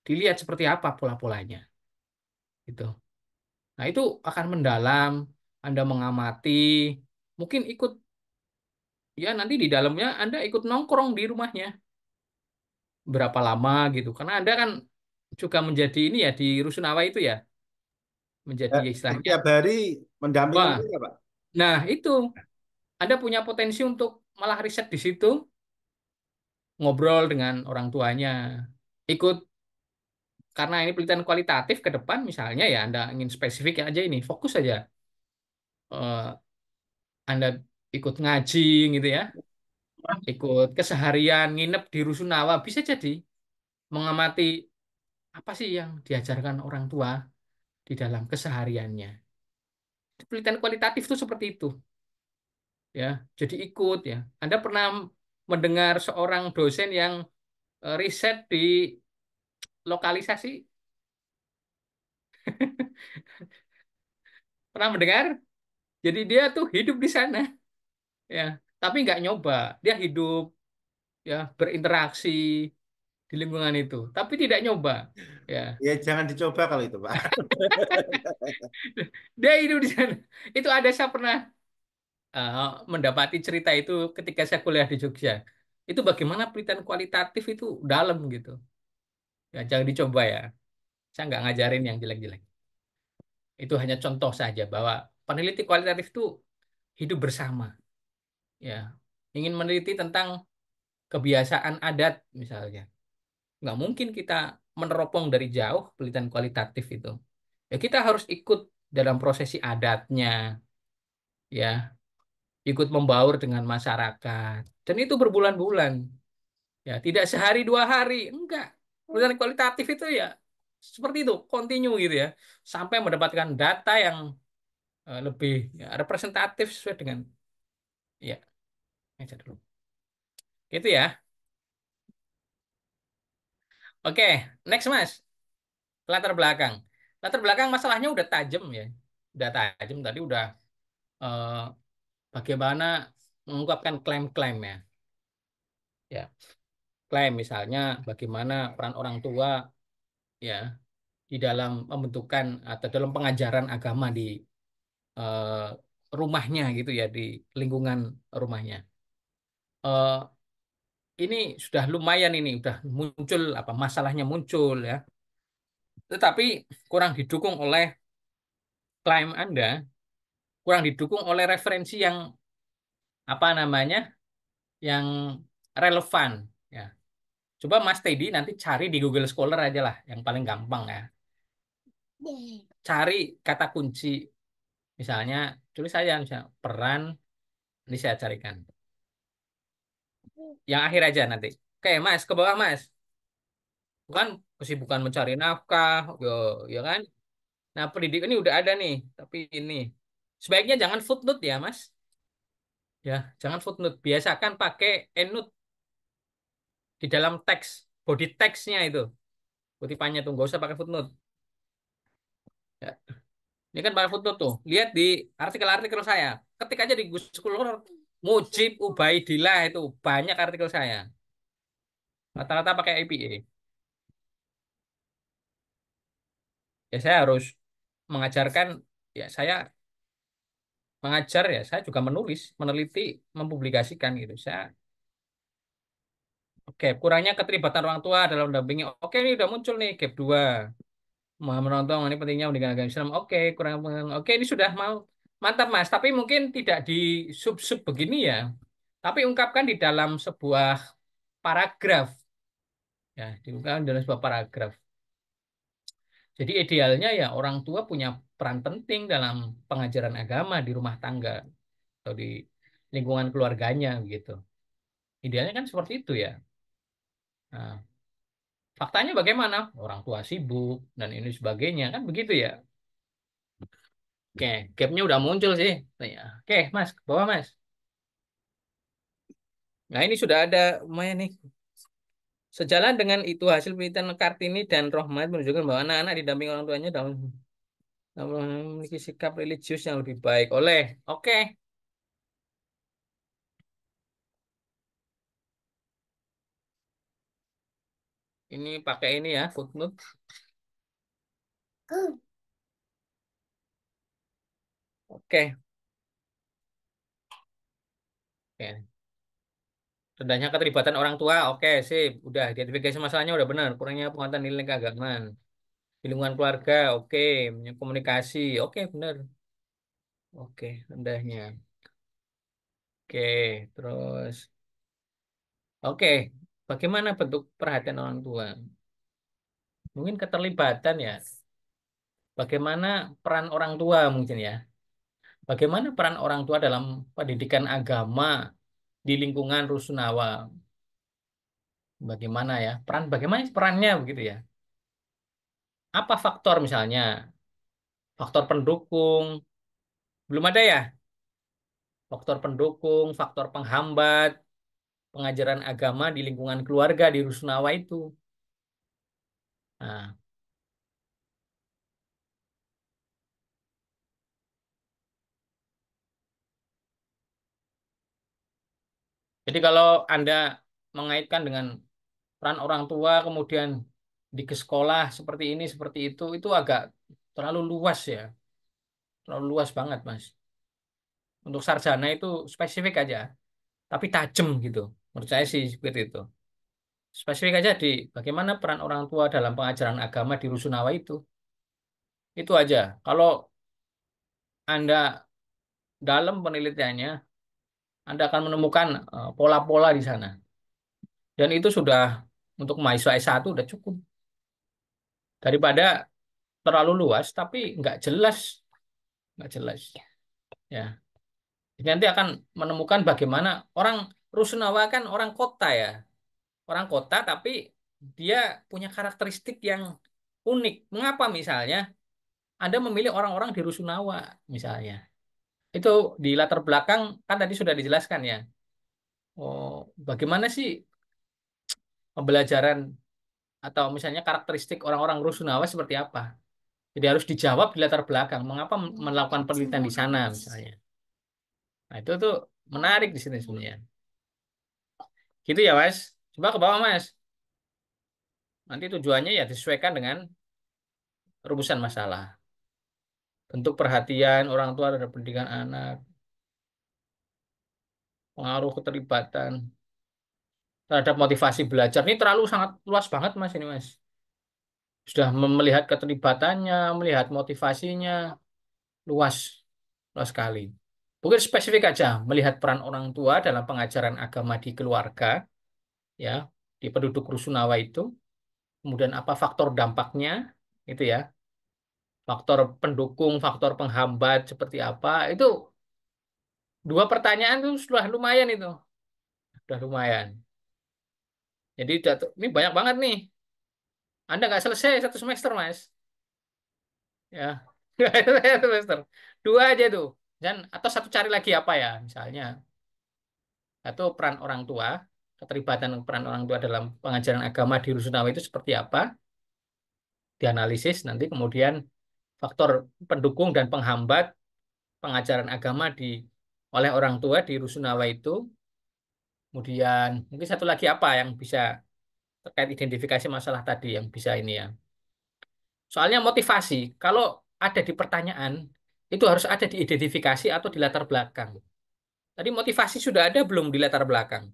Dilihat seperti apa pola-polanya, gitu. Nah itu akan mendalam, Anda mengamati, mungkin ikut ya nanti di dalamnya Anda ikut nongkrong di rumahnya berapa lama gitu, karena Anda kan juga menjadi ini ya di Rusunawa itu ya, menjadi Ya, istilahnya, setiap hari mendampingi wah, mereka, Pak. nah itu Anda punya potensi untuk malah riset di situ, ngobrol dengan orang tuanya, ikut karena ini penelitian kualitatif ke depan misalnya ya Anda ingin spesifik aja ini, fokus aja. Eh, Anda ikut ngaji gitu ya, ikut keseharian, nginep di Rusunawa, bisa jadi mengamati apa sih yang diajarkan orang tua di dalam kesehariannya. Penelitian kualitatif itu seperti itu ya. Jadi ikut ya. Anda pernah mendengar seorang dosen yang riset di lokalisasi? Pernah mendengar? Jadi dia tuh hidup di sana ya, tapi nggak nyoba. Dia hidup ya berinteraksi di lingkungan itu, tapi tidak nyoba ya. Ya, jangan dicoba kalau itu, Pak. Dia hidup di sana. Itu ada saya pernah mendapati cerita itu ketika saya kuliah di Jogja. Itu bagaimana penelitian kualitatif itu dalam gitu. Ya jangan dicoba ya. Saya nggak ngajarin yang jelek-jelek. Itu hanya contoh saja bahwa peneliti kualitatif itu hidup bersama. Ya, ingin meneliti tentang kebiasaan adat misalnya. Nggak mungkin kita meneropong dari jauh penelitian kualitatif itu. Ya kita harus ikut dalam prosesi adatnya, ya, ikut membaur dengan masyarakat. Dan itu berbulan-bulan. Ya, tidak sehari dua hari, enggak. Penelitian kualitatif itu ya seperti itu, continue gitu ya, sampai mendapatkan data yang lebih ya, representatif sesuai dengan ya, aja dulu. Itu ya. Oke, next Mas. Latar belakang. Latar belakang masalahnya udah tajam ya. Udah tajam tadi udah eh, bagaimana mengungkapkan klaim-klaim ya. Ya. klaim misalnya bagaimana peran orang tua ya di dalam pembentukan atau dalam pengajaran agama di eh, rumahnya gitu ya, di lingkungan rumahnya. Eh, ini sudah lumayan, ini udah muncul apa masalahnya muncul ya, tetapi kurang didukung oleh klaim Anda, kurang didukung oleh referensi yang apa namanya, yang relevan ya. Coba Mas Teddy nanti cari di Google Scholar aja lah, yang paling gampang ya. Cari kata kunci, misalnya tulis saja misalnya peran, ini saya carikan. Yang akhir aja nanti. Oke, Mas, ke bawah Mas. Bukan kesibukan mencari nafkah, yo, ya kan? Nah, pendidikan ini udah ada nih, tapi ini sebaiknya jangan footnote ya, Mas. Ya, jangan footnote. Biasakan pakai endnote di dalam teks, body text-nya itu. Kutipannya tuh nggak usah pakai footnote. Ya. Ini kan pakai footnote tuh. Lihat di artikel-artikel saya. Ketik aja di Google Scholar, Mujib Ubaidillah itu banyak artikel saya. Rata-rata pakai IPA. Ya saya harus mengajarkan, ya saya mengajar ya, saya juga menulis, meneliti, mempublikasikan gitu. Saya oke, kurangnya keterlibatan orang tua dalam mendampingi. Oke, ini udah muncul nih gap 2. Mau menonton ini pentingnya pendidikan agama Islam. Oke, oke ini sudah mau mantap Mas, tapi mungkin tidak di sub-sub begini ya. Tapi ungkapkan di dalam sebuah paragraf ya, diungkapkan dalam sebuah paragraf. Jadi idealnya ya orang tua punya peran penting dalam pengajaran agama di rumah tangga atau di lingkungan keluarganya gitu. Idealnya kan seperti itu ya. Nah, faktanya bagaimana? Orang tua sibuk dan ini sebagainya kan begitu ya. Oke, gapnya udah muncul sih. Ya. Oke, Mas, ke bawah Mas. Nah ini sudah ada lumayan nih. Sejalan dengan itu hasil penelitian Kartini dan Rohmat menunjukkan bahwa anak-anak didampingi orang tuanya dalam memiliki sikap religius yang lebih baik. Oke, ini pakai ini ya footnote. Oke, oke. Rendahnya keterlibatan orang tua, oke, sip. Udah, identifikasi masalahnya udah benar. Kurangnya penguatan nilai keagamaan. Di lingkungan keluarga, oke. Komunikasi, oke, benar. Oke, rendahnya. Oke, terus. Oke, bagaimana bentuk perhatian orang tua? Mungkin keterlibatan ya. Bagaimana peran orang tua mungkin ya. Bagaimana peran orang tua dalam pendidikan agama di lingkungan Rusunawa? Bagaimana ya? Bagaimana perannya begitu ya? Apa faktor misalnya? Faktor pendukung, belum ada ya? Faktor pendukung, faktor penghambat, pengajaran agama di lingkungan keluarga di Rusunawa itu. Nah, jadi kalau Anda mengaitkan dengan peran orang tua kemudian di ke sekolah seperti itu agak terlalu luas ya. Terlalu luas banget, Mas. Untuk sarjana itu spesifik aja, tapi tajam gitu. Menurut saya sih seperti itu. Spesifik aja di bagaimana peran orang tua dalam pengajaran agama di Rusunawa itu. Itu aja. Kalau Anda dalam penelitiannya, Anda akan menemukan pola-pola di sana. Dan itu sudah untuk mahasiswa S1 udah cukup. Daripada terlalu luas tapi nggak jelas, nggak jelas. Ya. Jadi nanti akan menemukan bagaimana orang Rusunawa kan orang kota ya. Orang kota tapi dia punya karakteristik yang unik. Mengapa misalnya Anda memilih orang-orang di Rusunawa misalnya? Itu di latar belakang kan tadi sudah dijelaskan ya. Oh, bagaimana sih pembelajaran atau misalnya karakteristik orang-orang Rusunawa seperti apa? Jadi harus dijawab di latar belakang. Mengapa melakukan penelitian di sana misalnya? Nah, itu tuh menarik di sini sebenarnya. Gitu ya, Mas. Coba ke bawah, Mas. Nanti tujuannya ya disesuaikan dengan rumusan masalah. Bentuk perhatian orang tua terhadap pendidikan anak, pengaruh keterlibatan terhadap motivasi belajar. Ini terlalu sangat luas banget, Mas, ini, Mas. Sudah melihat keterlibatannya, melihat motivasinya, luas, luas sekali. Mungkin spesifik aja, melihat peran orang tua dalam pengajaran agama di keluarga, ya, di penduduk Rusunawa itu. Kemudian apa faktor dampaknya, itu ya, faktor pendukung, faktor penghambat seperti apa, itu dua pertanyaan itu sudah lumayan itu, sudah lumayan. Jadi ini banyak banget nih. Anda nggak selesai satu semester, Mas. Ya, nggak selesai satu semester. Dua aja tuh. Dan atau satu cari lagi apa ya, misalnya satu peran orang tua, keterlibatan peran orang tua dalam pengajaran agama di Rusunawa itu seperti apa, dianalisis nanti kemudian faktor pendukung dan penghambat pengajaran agama oleh orang tua di Rusunawa itu. Kemudian mungkin satu lagi apa yang bisa terkait identifikasi masalah tadi yang bisa ini ya. Soalnya motivasi, kalau ada di pertanyaan, itu harus ada di identifikasi atau di latar belakang. Tadi motivasi sudah ada belum di latar belakang?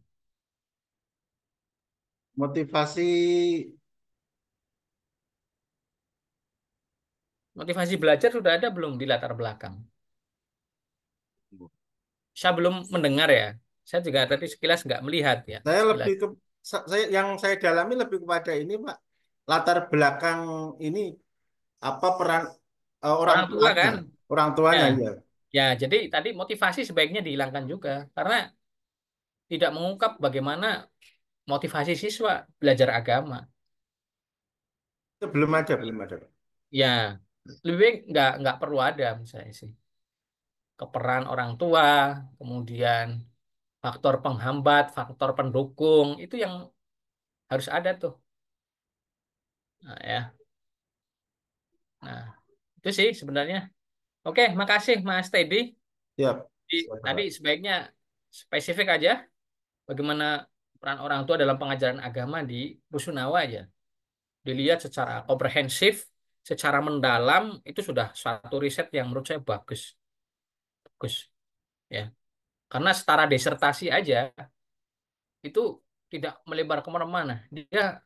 Motivasi Motivasi belajar sudah ada belum di latar belakang? Saya belum mendengar ya. Saya juga tadi sekilas nggak melihat ya. saya Sekilas. lebih ke saya yang saya dalami lebih kepada ini, Pak. Latar belakang ini apa peran orang Orang tua tuanya, kan? orang Ya, tuanya ya. ya. Jadi tadi motivasi sebaiknya dihilangkan juga karena tidak mengungkap bagaimana motivasi siswa belajar agama. Itu belum ada, belum ada, Pak. Ya, lebih baik nggak perlu ada misalnya sih. Keperan orang tua, kemudian faktor penghambat, faktor pendukung, itu yang harus ada tuh. Nah, ya. Nah, itu sih sebenarnya. Oke, makasih Mas Teddy. Siap. Jadi, Siap, tadi Pak. sebaiknya spesifik aja bagaimana peran orang tua dalam pengajaran agama di Rusunawa aja. Dilihat secara komprehensif, secara mendalam, itu sudah satu riset yang menurut saya bagus. Bagus, ya. Karena setara disertasi aja, itu tidak melebar kemana-mana. Dia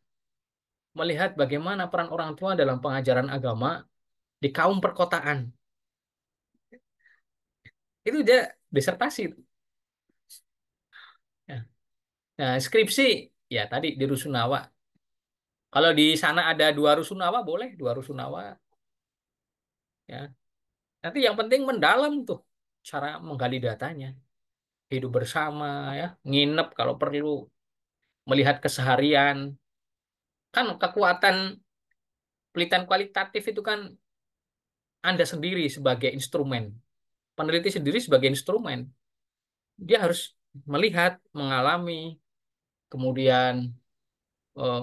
melihat bagaimana peran orang tua dalam pengajaran agama di kaum perkotaan. Itu dia disertasi. Ya. Nah, skripsi, ya tadi di Rusunawa. Kalau di sana ada dua Rusunawa, boleh dua Rusunawa. Ya. Nanti yang penting mendalam tuh cara menggali datanya. Hidup bersama, ya, nginep kalau perlu, melihat keseharian. Kan kekuatan penelitian kualitatif itu kan Anda sendiri sebagai instrumen. Peneliti sendiri sebagai instrumen. Dia harus melihat, mengalami, kemudian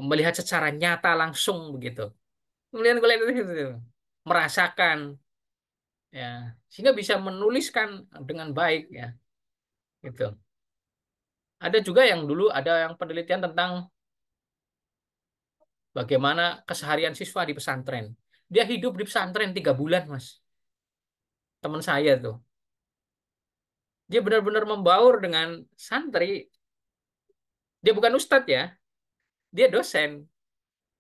melihat secara nyata langsung begitu. Kemudian kualitatif itu merasakan, ya, sehingga bisa menuliskan dengan baik ya, gitu. Ada juga yang dulu ada yang penelitian tentang bagaimana keseharian siswa di pesantren. Dia hidup di pesantren 3 bulan, Mas. Teman saya tuh. Dia benar-benar membaur dengan santri. Dia bukan ustadz ya, dia dosen.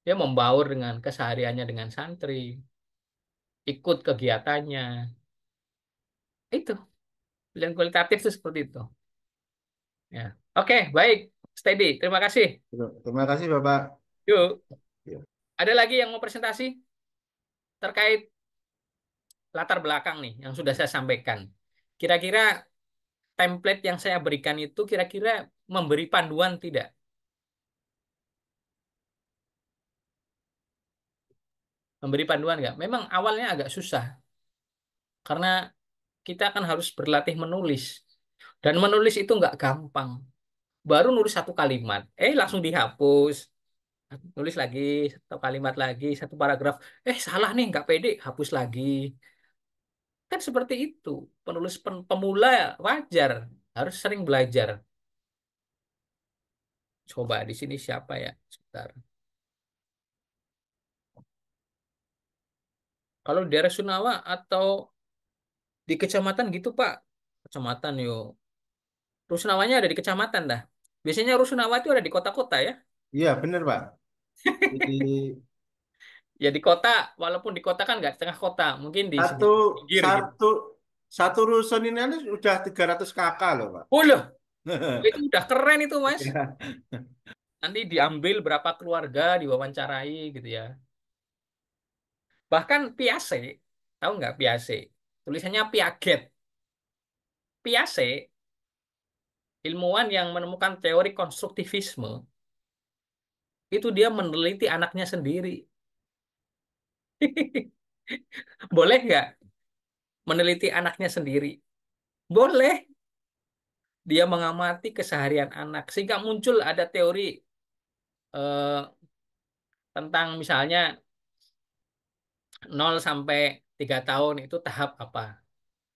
Dia membaur dengan kesehariannya dengan santri, ikut kegiatannya. Itu pilihan kualitatif itu seperti itu. Ya. Oke, baik. Steady. Terima kasih. Terima kasih, Bapak. Yuk. Ya. Ada lagi yang mau presentasi terkait latar belakang nih yang sudah saya sampaikan. Kira-kira template yang saya berikan itu kira-kira memberi panduan tidak? Memberi panduan nggak? Memang awalnya agak susah karena kita akan harus berlatih menulis. Dan menulis itu nggak gampang. Baru nulis satu kalimat, langsung dihapus. Nulis lagi, satu kalimat lagi, satu paragraf. Salah nih, nggak pede, hapus lagi. Kan seperti itu. Penulis pemula wajar, harus sering belajar. Coba di sini siapa ya? Sebentar. Kalau di daerah Sunawa atau di kecamatan gitu, Pak. Kecamatan yuk. Rusunawanya ada di kecamatan dah. Biasanya Rusunawa itu ada di kota-kota ya. Iya, benar, Pak. Di Ya di kota, walaupun di kota kan nggak di tengah kota, mungkin di satu sebelah pinggir gitu. satu satu rusun ini udah 300 kakak loh, Pak. Oh loh, itu udah keren itu Mas. Nanti diambil berapa keluarga, diwawancarai gitu ya. Bahkan Piase, tahu nggak Piase? Tulisannya Piaget. Piase, ilmuwan yang menemukan teori konstruktivisme, itu dia meneliti anaknya sendiri. Boleh nggak meneliti anaknya sendiri? Boleh. Dia mengamati keseharian anak sehingga muncul ada teori eh, tentang misalnya 0 sampai 3 tahun itu tahap apa?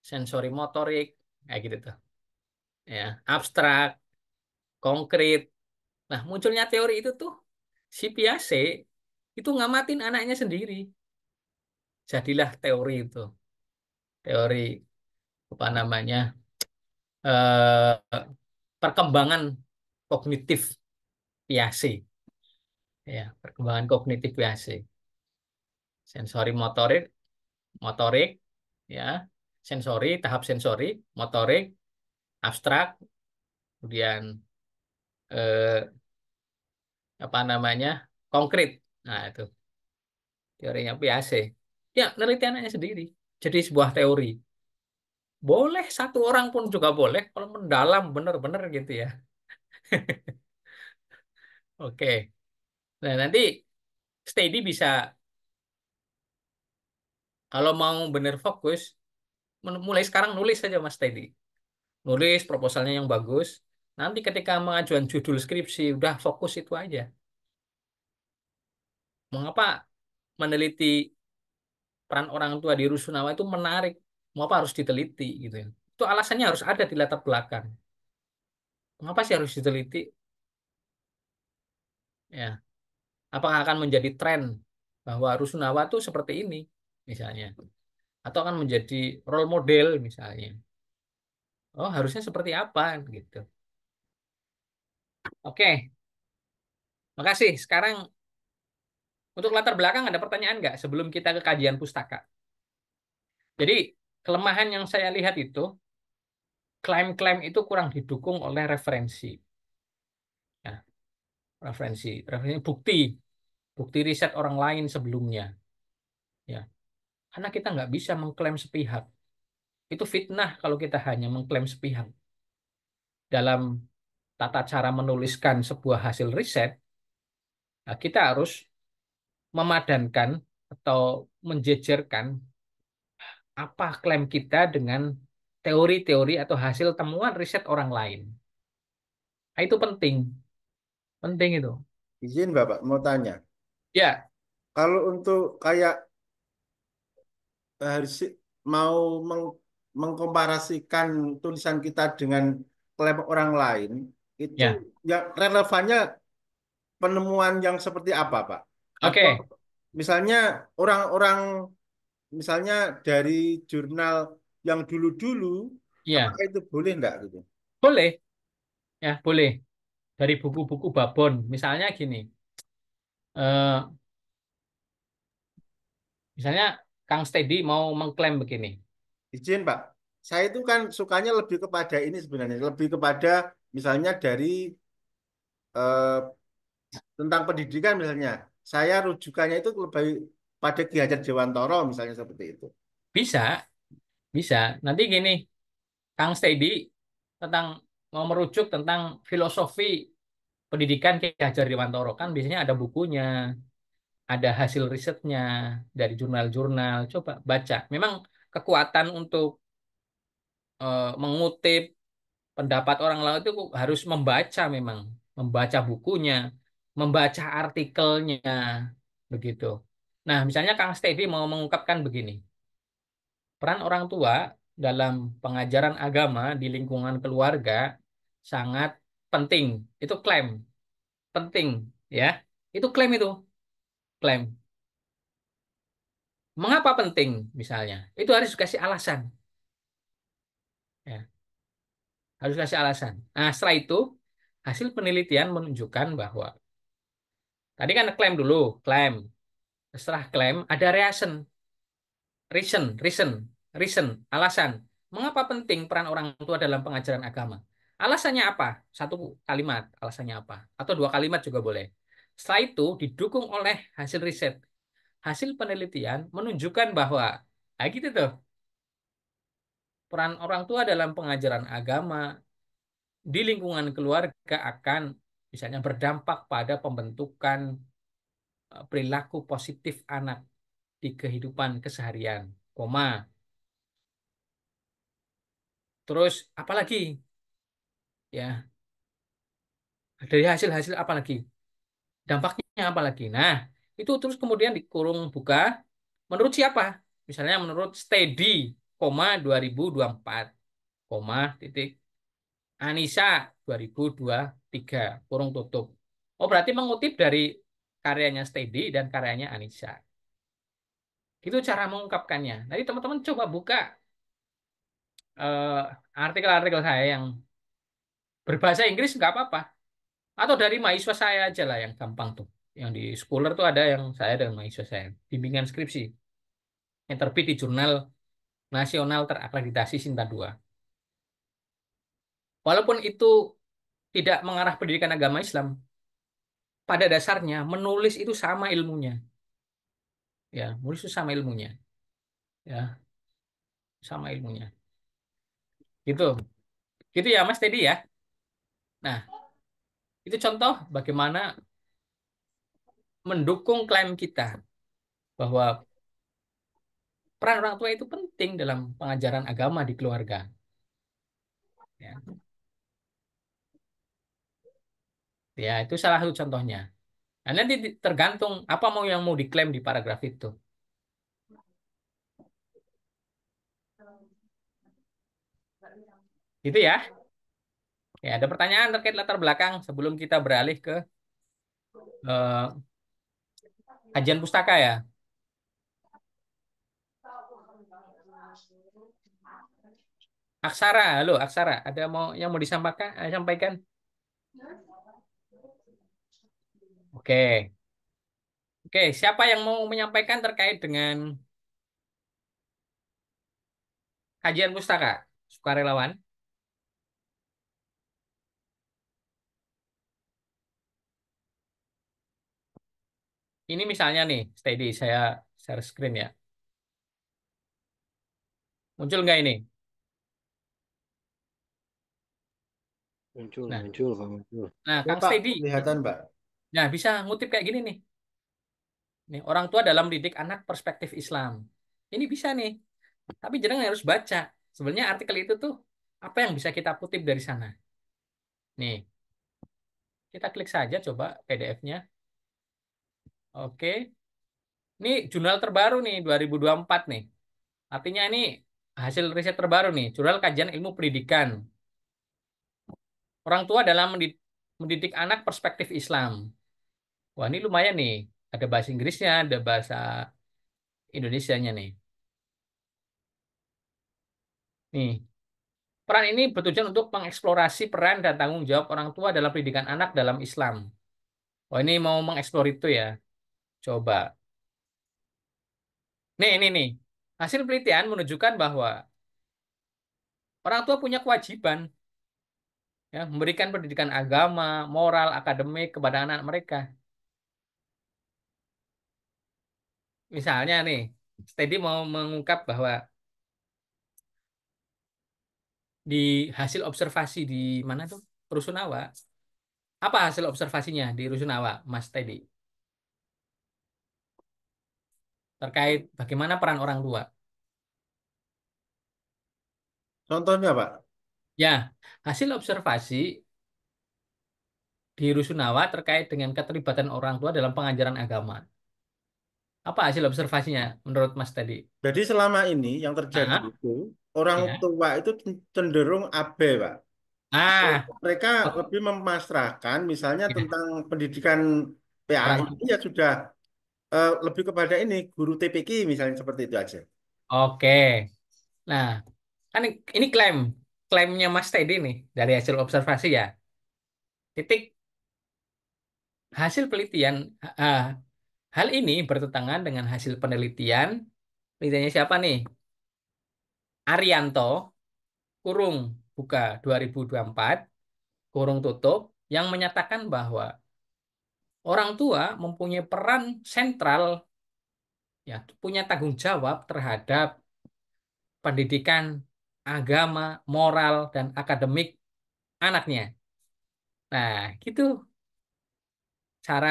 Sensori motorik kayak gitu tuh. Ya, abstrak, konkret. Nah, munculnya teori itu tuh si Piaget itu ngamatin anaknya sendiri. Jadilah teori itu. Teori apa namanya? eh, Perkembangan kognitif Piaget. Ya, perkembangan kognitif Piaget. Sensori motorik, motorik, ya, sensori, tahap sensori, motorik, abstrak, kemudian eh, apa namanya, konkret. Nah, itu teorinya Piaget. Ya, peneliti anaknya sendiri. Jadi sebuah teori. Boleh satu orang pun juga boleh kalau mendalam benar-benar gitu ya. Oke. Nah, nanti steady bisa kalau mau benar fokus, mulai sekarang nulis saja Mas Steady. Nulis proposalnya yang bagus. Nanti ketika mengajukan judul skripsi, udah fokus itu aja. Mengapa meneliti peran orang tua di Rusunawa itu menarik? Mengapa harus diteliti gitu ya? Itu alasannya harus ada di latar belakang. Mengapa sih harus diteliti? Ya, apakah akan menjadi tren bahwa Rusunawa itu seperti ini misalnya? Atau akan menjadi role model misalnya? Oh, harusnya seperti apa gitu. Oke, makasih. Sekarang untuk latar belakang ada pertanyaan nggak sebelum kita ke kajian pustaka? Jadi kelemahan yang saya lihat itu klaim-klaim itu kurang didukung oleh referensi. Ya, referensi bukti, bukti riset orang lain sebelumnya. Ya, karena kita nggak bisa mengklaim sepihak. Itu fitnah kalau kita hanya mengklaim sepihak. Dalam tata cara menuliskan sebuah hasil riset, nah, kita harus memadankan atau menjejerkan apa klaim kita dengan teori-teori atau hasil temuan riset orang lain. Nah, itu penting, penting itu. izin Bapak mau tanya. Ya, Kalau untuk kayak harus mau mengkomparasikan tulisan kita dengan klaim orang lain, itu ya, yang relevannya penemuan yang seperti apa, Pak? Atau oke, misalnya orang-orang, misalnya dari jurnal yang dulu-dulu, ya, apakah itu boleh enggak gitu? boleh, ya, boleh. Dari buku-buku Babon, misalnya gini, eh, misalnya Kang Stedi mau mengklaim begini. Izin, Pak. Saya itu kan sukanya lebih kepada ini sebenarnya, lebih kepada misalnya dari eh, tentang pendidikan misalnya. Saya rujukannya itu lebih pada Ki Hajar Dewantara misalnya seperti itu. Bisa, bisa. Nanti gini, Kang Stedi tentang mau merujuk tentang filosofi pendidikan Ki Hajar Dewantara kan biasanya ada bukunya, ada hasil risetnya dari jurnal-jurnal. Coba baca. Memang kekuatan untuk mengutip pendapat orang lain itu harus membaca memang, membaca bukunya, membaca artikelnya, begitu. Nah, misalnya Kang Stedi mau mengungkapkan begini, peran orang tua dalam pengajaran agama di lingkungan keluarga sangat penting. Itu klaim. penting, ya. Itu klaim itu, klaim. Mengapa penting misalnya? Itu harus dikasih alasan, ya. Harus kasih alasan. Nah, setelah itu hasil penelitian menunjukkan bahwa tadi kan klaim dulu, klaim. Setelah klaim ada reason, alasan. Mengapa penting peran orang tua dalam pengajaran agama? Alasannya apa? Satu kalimat, alasannya apa? Atau dua kalimat juga boleh. Setelah itu didukung oleh hasil riset. Hasil penelitian menunjukkan bahwa, gitu tuh, peran orang tua dalam pengajaran agama di lingkungan keluarga akan misalnya berdampak pada pembentukan perilaku positif anak di kehidupan keseharian, koma. Terus apalagi ya, dari hasil-hasil apa lagi? Dampaknya apa lagi? Nah, itu terus kemudian dikurung buka menurut siapa? Misalnya menurut Steady, koma 2024, koma titik Anissa 2023, kurung tutup. Oh, berarti mengutip dari karyanya Steady dan karyanya Anissa. Itu cara mengungkapkannya. Nanti teman-teman coba buka eh, artikel-artikel saya yang berbahasa Inggris nggak apa-apa. Atau dari mahasiswa saya aja lah yang gampang tuh. Yang di Scholar tuh ada yang saya dan mahasiswa saya. Bimbingan skripsi. Yang terbit di Jurnal Nasional Terakreditasi Sinta 2. Walaupun itu tidak mengarah pendidikan agama Islam, pada dasarnya menulis itu sama ilmunya. Ya, menulis itu sama ilmunya. Ya, sama ilmunya. Gitu. Gitu ya Mas Teddy ya. Nah, itu contoh bagaimana mendukung klaim kita bahwa peran orang tua itu penting dalam pengajaran agama di keluarga. Ya, ya itu salah satu contohnya. Nah, nanti tergantung apa yang mau diklaim di paragraf itu. Gitu ya. Ya, ada pertanyaan terkait latar belakang sebelum kita beralih ke eh, kajian pustaka ya. Aksara, halo Aksara, ada yang mau disampaikan? Sampaikan. Oke. Oke, siapa yang mau menyampaikan terkait dengan kajian pustaka? Sukarelawan. Ini misalnya nih, Steady, saya share screen ya. Muncul nggak ini? Muncul, Nah, muncul, Pak, muncul. nah Ya Kang Pak, Steady, kelihatan Pak. nah bisa ngutip kayak gini nih. Nih, orang tua dalam didik anak perspektif Islam. Ini bisa nih, tapi jangan harus baca. Sebenarnya artikel itu tuh apa yang bisa kita kutip dari sana? Nih, kita klik saja coba PDF-nya. Oke. Ini jurnal terbaru nih 2024 nih. Artinya ini hasil riset terbaru nih, Jurnal Kajian Ilmu Pendidikan. Orang tua dalam mendidik anak perspektif Islam. Wah, ini lumayan nih. Ada bahasa Inggrisnya, ada bahasa Indonesianya nih. Nih, peran ini bertujuan untuk mengeksplorasi peran dan tanggung jawab orang tua dalam pendidikan anak dalam Islam. Oh, ini mau mengeksplor itu ya. Coba. Nih. Hasil penelitian menunjukkan bahwa orang tua punya kewajiban ya memberikan pendidikan agama, moral, akademik kepada anak mereka. Misalnya nih, Steady mau mengungkap bahwa di hasil observasi di mana tuh? Rusunawa. Apa hasil observasinya di Rusunawa, Mas Teddy? Terkait bagaimana peran orang tua. Contohnya Pak. Ya, hasil observasi di Rusunawa terkait dengan keterlibatan orang tua dalam pengajaran agama. Apa hasil observasinya menurut Mas Teddy? Jadi selama ini yang terjadi Ah, itu orang ya. tua itu cenderung abai Pak. Ah, Mereka oh, lebih memasrahkan misalnya ya. tentang pendidikan PAI Orang itu ya sudah lebih kepada ini guru TPQ misalnya seperti itu aja. oke. Nah, kan ini klaimnya Mas Teddy nih dari hasil observasi ya. Titik hasil penelitian ah, hal ini bertentangan dengan hasil penelitiannya siapa nih? Arianto kurung buka 2024 kurung tutup yang menyatakan bahwa orang tua mempunyai peran sentral ya punya tanggung jawab terhadap pendidikan agama, moral dan akademik anaknya. Nah, gitu cara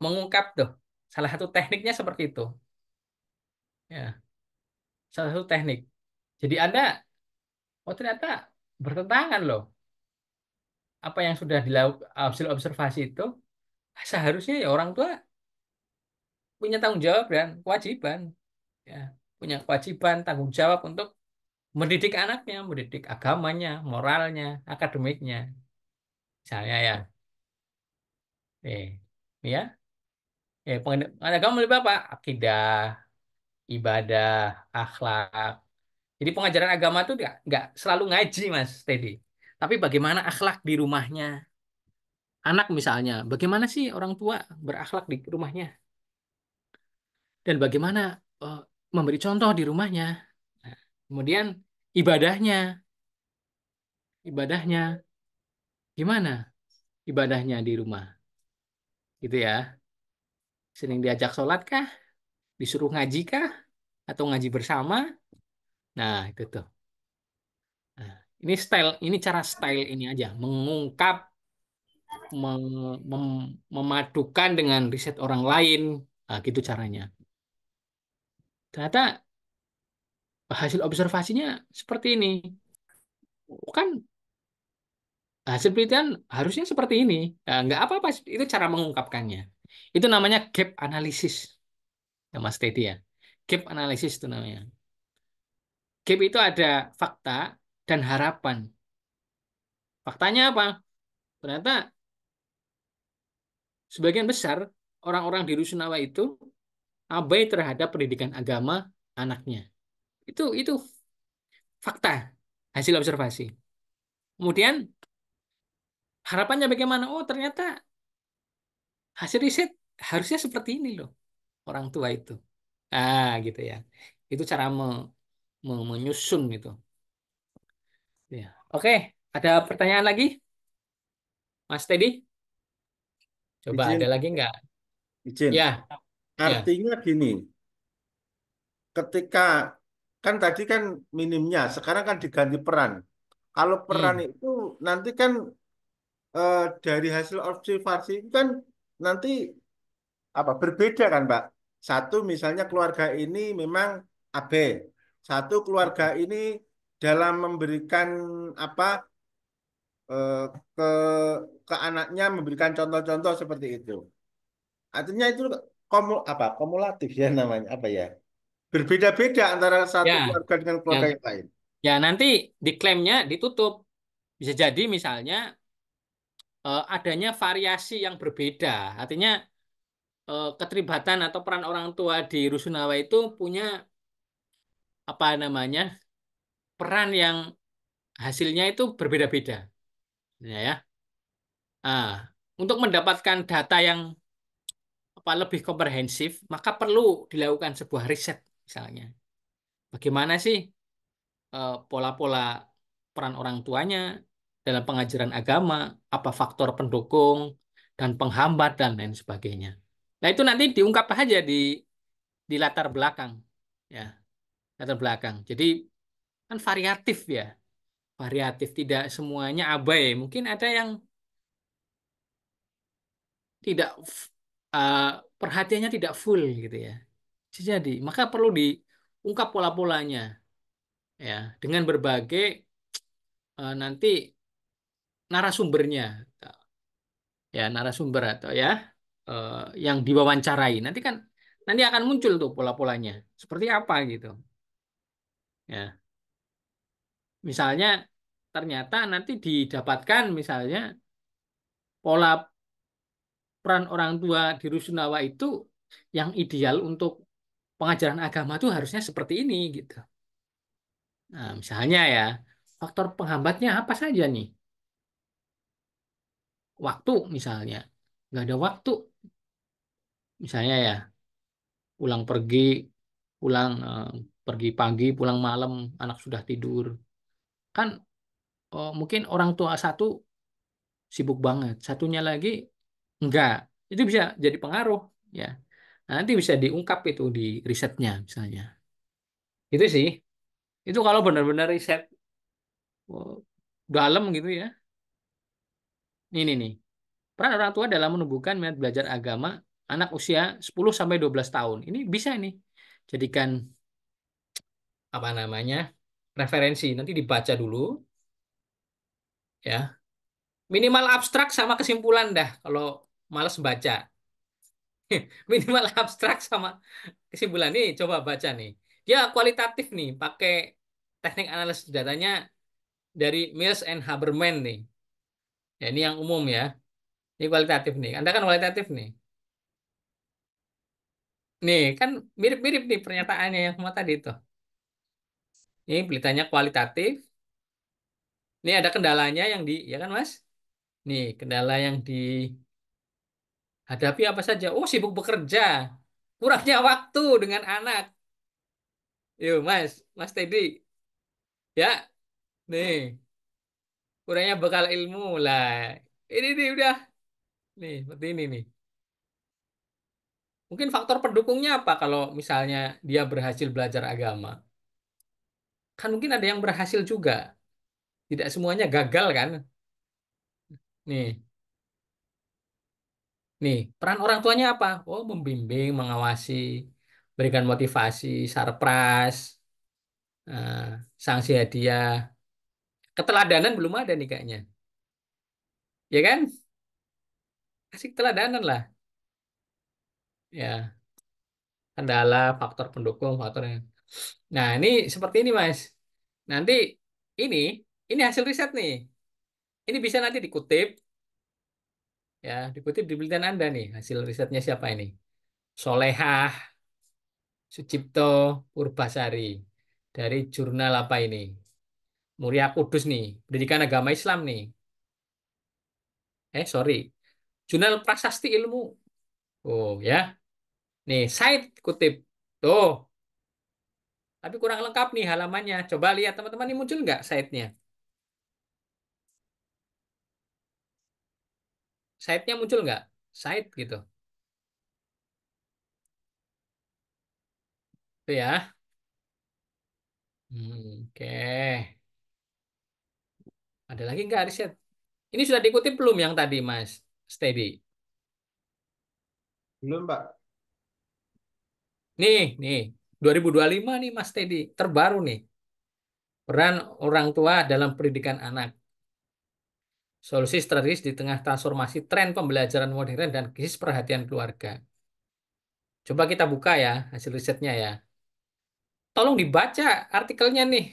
mengungkap tuh. Salah satu tekniknya seperti itu. Ya, salah satu teknik. Jadi Anda, oh ternyata bertentangan loh. Apa yang sudah dilakukan hasil observasi itu, seharusnya ya orang tua punya tanggung jawab dan kewajiban. Ya, punya kewajiban, tanggung jawab untuk mendidik anaknya, mendidik agamanya, moralnya, akademiknya. Misalnya ya, ya, agama lebih apa? Akidah, ibadah, akhlak. Jadi pengajaran agama itu nggak selalu ngaji, Mas Teddy. Tapi bagaimana akhlak di rumahnya? Anak misalnya, bagaimana sih orang tua berakhlak di rumahnya? Dan bagaimana eh, memberi contoh di rumahnya? Nah, kemudian ibadahnya, ibadahnya gimana? Ibadahnya di rumah, gitu ya. Sering diajak sholat kah? Disuruh ngaji kah? Atau ngaji bersama? Nah, itu tuh. Nah, ini cara style ini aja, mengungkap memadukan dengan riset orang lain. Nah, gitu caranya. Ternyata hasil observasinya seperti ini. Kan hasil penelitian harusnya seperti ini. Nah, nggak apa-apa, itu cara mengungkapkannya. Itu namanya gap analysis, ya Mas Teddy ya. Gap analysis itu namanya. Gap itu ada fakta dan harapan. Faktanya apa? Ternyata sebagian besar orang-orang di Rusunawa itu abai terhadap pendidikan agama anaknya. Itu fakta hasil observasi. Kemudian harapannya bagaimana? Oh, ternyata hasil riset harusnya seperti ini loh orang tua itu. Ah, gitu ya. Itu cara menyusun gitu. Ya. Oke, ada pertanyaan lagi, Mas Teddy? Coba ada Izin, lagi nggak? izin. Ya, ya. Artinya gini, ketika kan tadi kan minimnya, sekarang kan diganti peran. Kalau peran Hmm. itu nanti kan dari hasil observasi itu kan nanti apa berbeda kan, Mbak? Satu misalnya keluarga ini memang AB, satu keluarga ini dalam memberikan apa eh, ke ke anaknya memberikan contoh-contoh seperti itu. Artinya itu kumulatif ya namanya apa ya? Berbeda-beda antara satu Ya, keluarga dengan keluarga ya. yang lain. Ya, nanti diklaimnya ditutup. Bisa jadi misalnya adanya variasi yang berbeda. Artinya keterlibatan atau peran orang tua di Rusunawa itu punya apa namanya peran yang hasilnya itu berbeda-beda. Ya. Ah, untuk mendapatkan data yang apa lebih komprehensif, maka perlu dilakukan sebuah riset misalnya. Bagaimana sih pola-pola peran orang tuanya dalam pengajaran agama, apa faktor pendukung dan penghambat dan lain sebagainya. Nah, itu nanti diungkap aja di latar belakang. Ya, latar belakang. Jadi kan variatif ya. Variatif tidak semuanya abai. Mungkin ada yang tidak uh, perhatiannya tidak full gitu ya. Bisa jadi, maka perlu diungkap pola-polanya ya dengan berbagai nanti narasumbernya ya narasumber atau ya eh, yang diwawancarai. Nanti akan muncul tuh pola-polanya. Seperti apa gitu. Ya. Misalnya ternyata nanti didapatkan misalnya pola peran orang tua di Rusunawa itu yang ideal untuk pengajaran agama itu harusnya seperti ini gitu. Nah, misalnya ya, faktor penghambatnya apa saja nih? Waktu misalnya, nggak ada waktu. Misalnya ya, pulang pergi, pulang pergi pagi, pulang malam, anak sudah tidur. Kan mungkin orang tua satu sibuk banget, satunya lagi enggak. Itu bisa jadi pengaruh ya. Nah, nanti bisa diungkap itu di risetnya misalnya. Itu sih. Itu kalau benar-benar riset oh, dalam gitu ya. Ini nih. Peran orang tua dalam menumbuhkan minat belajar agama anak usia 10 sampai 12 tahun. Ini bisa nih jadikan apa namanya? Referensi. Nanti dibaca dulu ya. Minimal abstrak sama kesimpulan dah kalau males baca. Minimal abstrak sama kesimpulan nih coba baca nih. Dia kualitatif nih, pakai teknik analisis datanya dari Mills and Habermas nih. Ya, ini yang umum ya. Ini kualitatif nih. Anda kan kualitatif nih. Nih, kan mirip-mirip nih pernyataannya yang sama tadi itu. Ini beritanya kualitatif. Ini ada kendalanya yang ya kan Mas? Nih, kendala yang dihadapi apa saja? Oh, sibuk bekerja. Kurangnya waktu dengan anak. Yuk, Mas Teddy. Ya, nih, kurangnya bekal ilmu lah. Ini nih udah. Nih, seperti ini nih. Mungkin faktor pendukungnya apa kalau misalnya dia berhasil belajar agama? Kan mungkin ada yang berhasil juga. Tidak semuanya gagal kan? Nih, nih, peran orang tuanya apa? Oh, membimbing, mengawasi, berikan motivasi, surprise, sanksi hadiah. Keteladanan belum ada nih kayaknya. Ya kan? Kasih keteladanan lah. Ya, kendala, faktor pendukung, faktornya. Nah, ini seperti ini, Mas. Nanti ini ini hasil riset nih. Ini bisa nanti dikutip, ya, dikutip di penelitian Anda nih. Hasil risetnya siapa ini? Solehah Sucipto Purbasari dari jurnal apa ini? Muria Kudus nih, Pendidikan Agama Islam nih. Sorry, Jurnal Prasasti Ilmu. Oh ya, nih site kutip. Tuh, tapi kurang lengkap nih halamannya. Coba lihat teman-teman ini muncul nggak site-nya? Site-nya muncul nggak? Site gitu. Itu ya. Oke. Ada lagi nggak riset? Ini sudah dikutip belum yang tadi, Mas Steady? Belum, Pak. Nih, 2025 nih Mas Steady. Terbaru nih. Peran orang tua dalam pendidikan anak. Solusi strategis di tengah transformasi tren pembelajaran modern dan krisis perhatian keluarga. Coba kita buka ya hasil risetnya ya. Tolong dibaca artikelnya nih.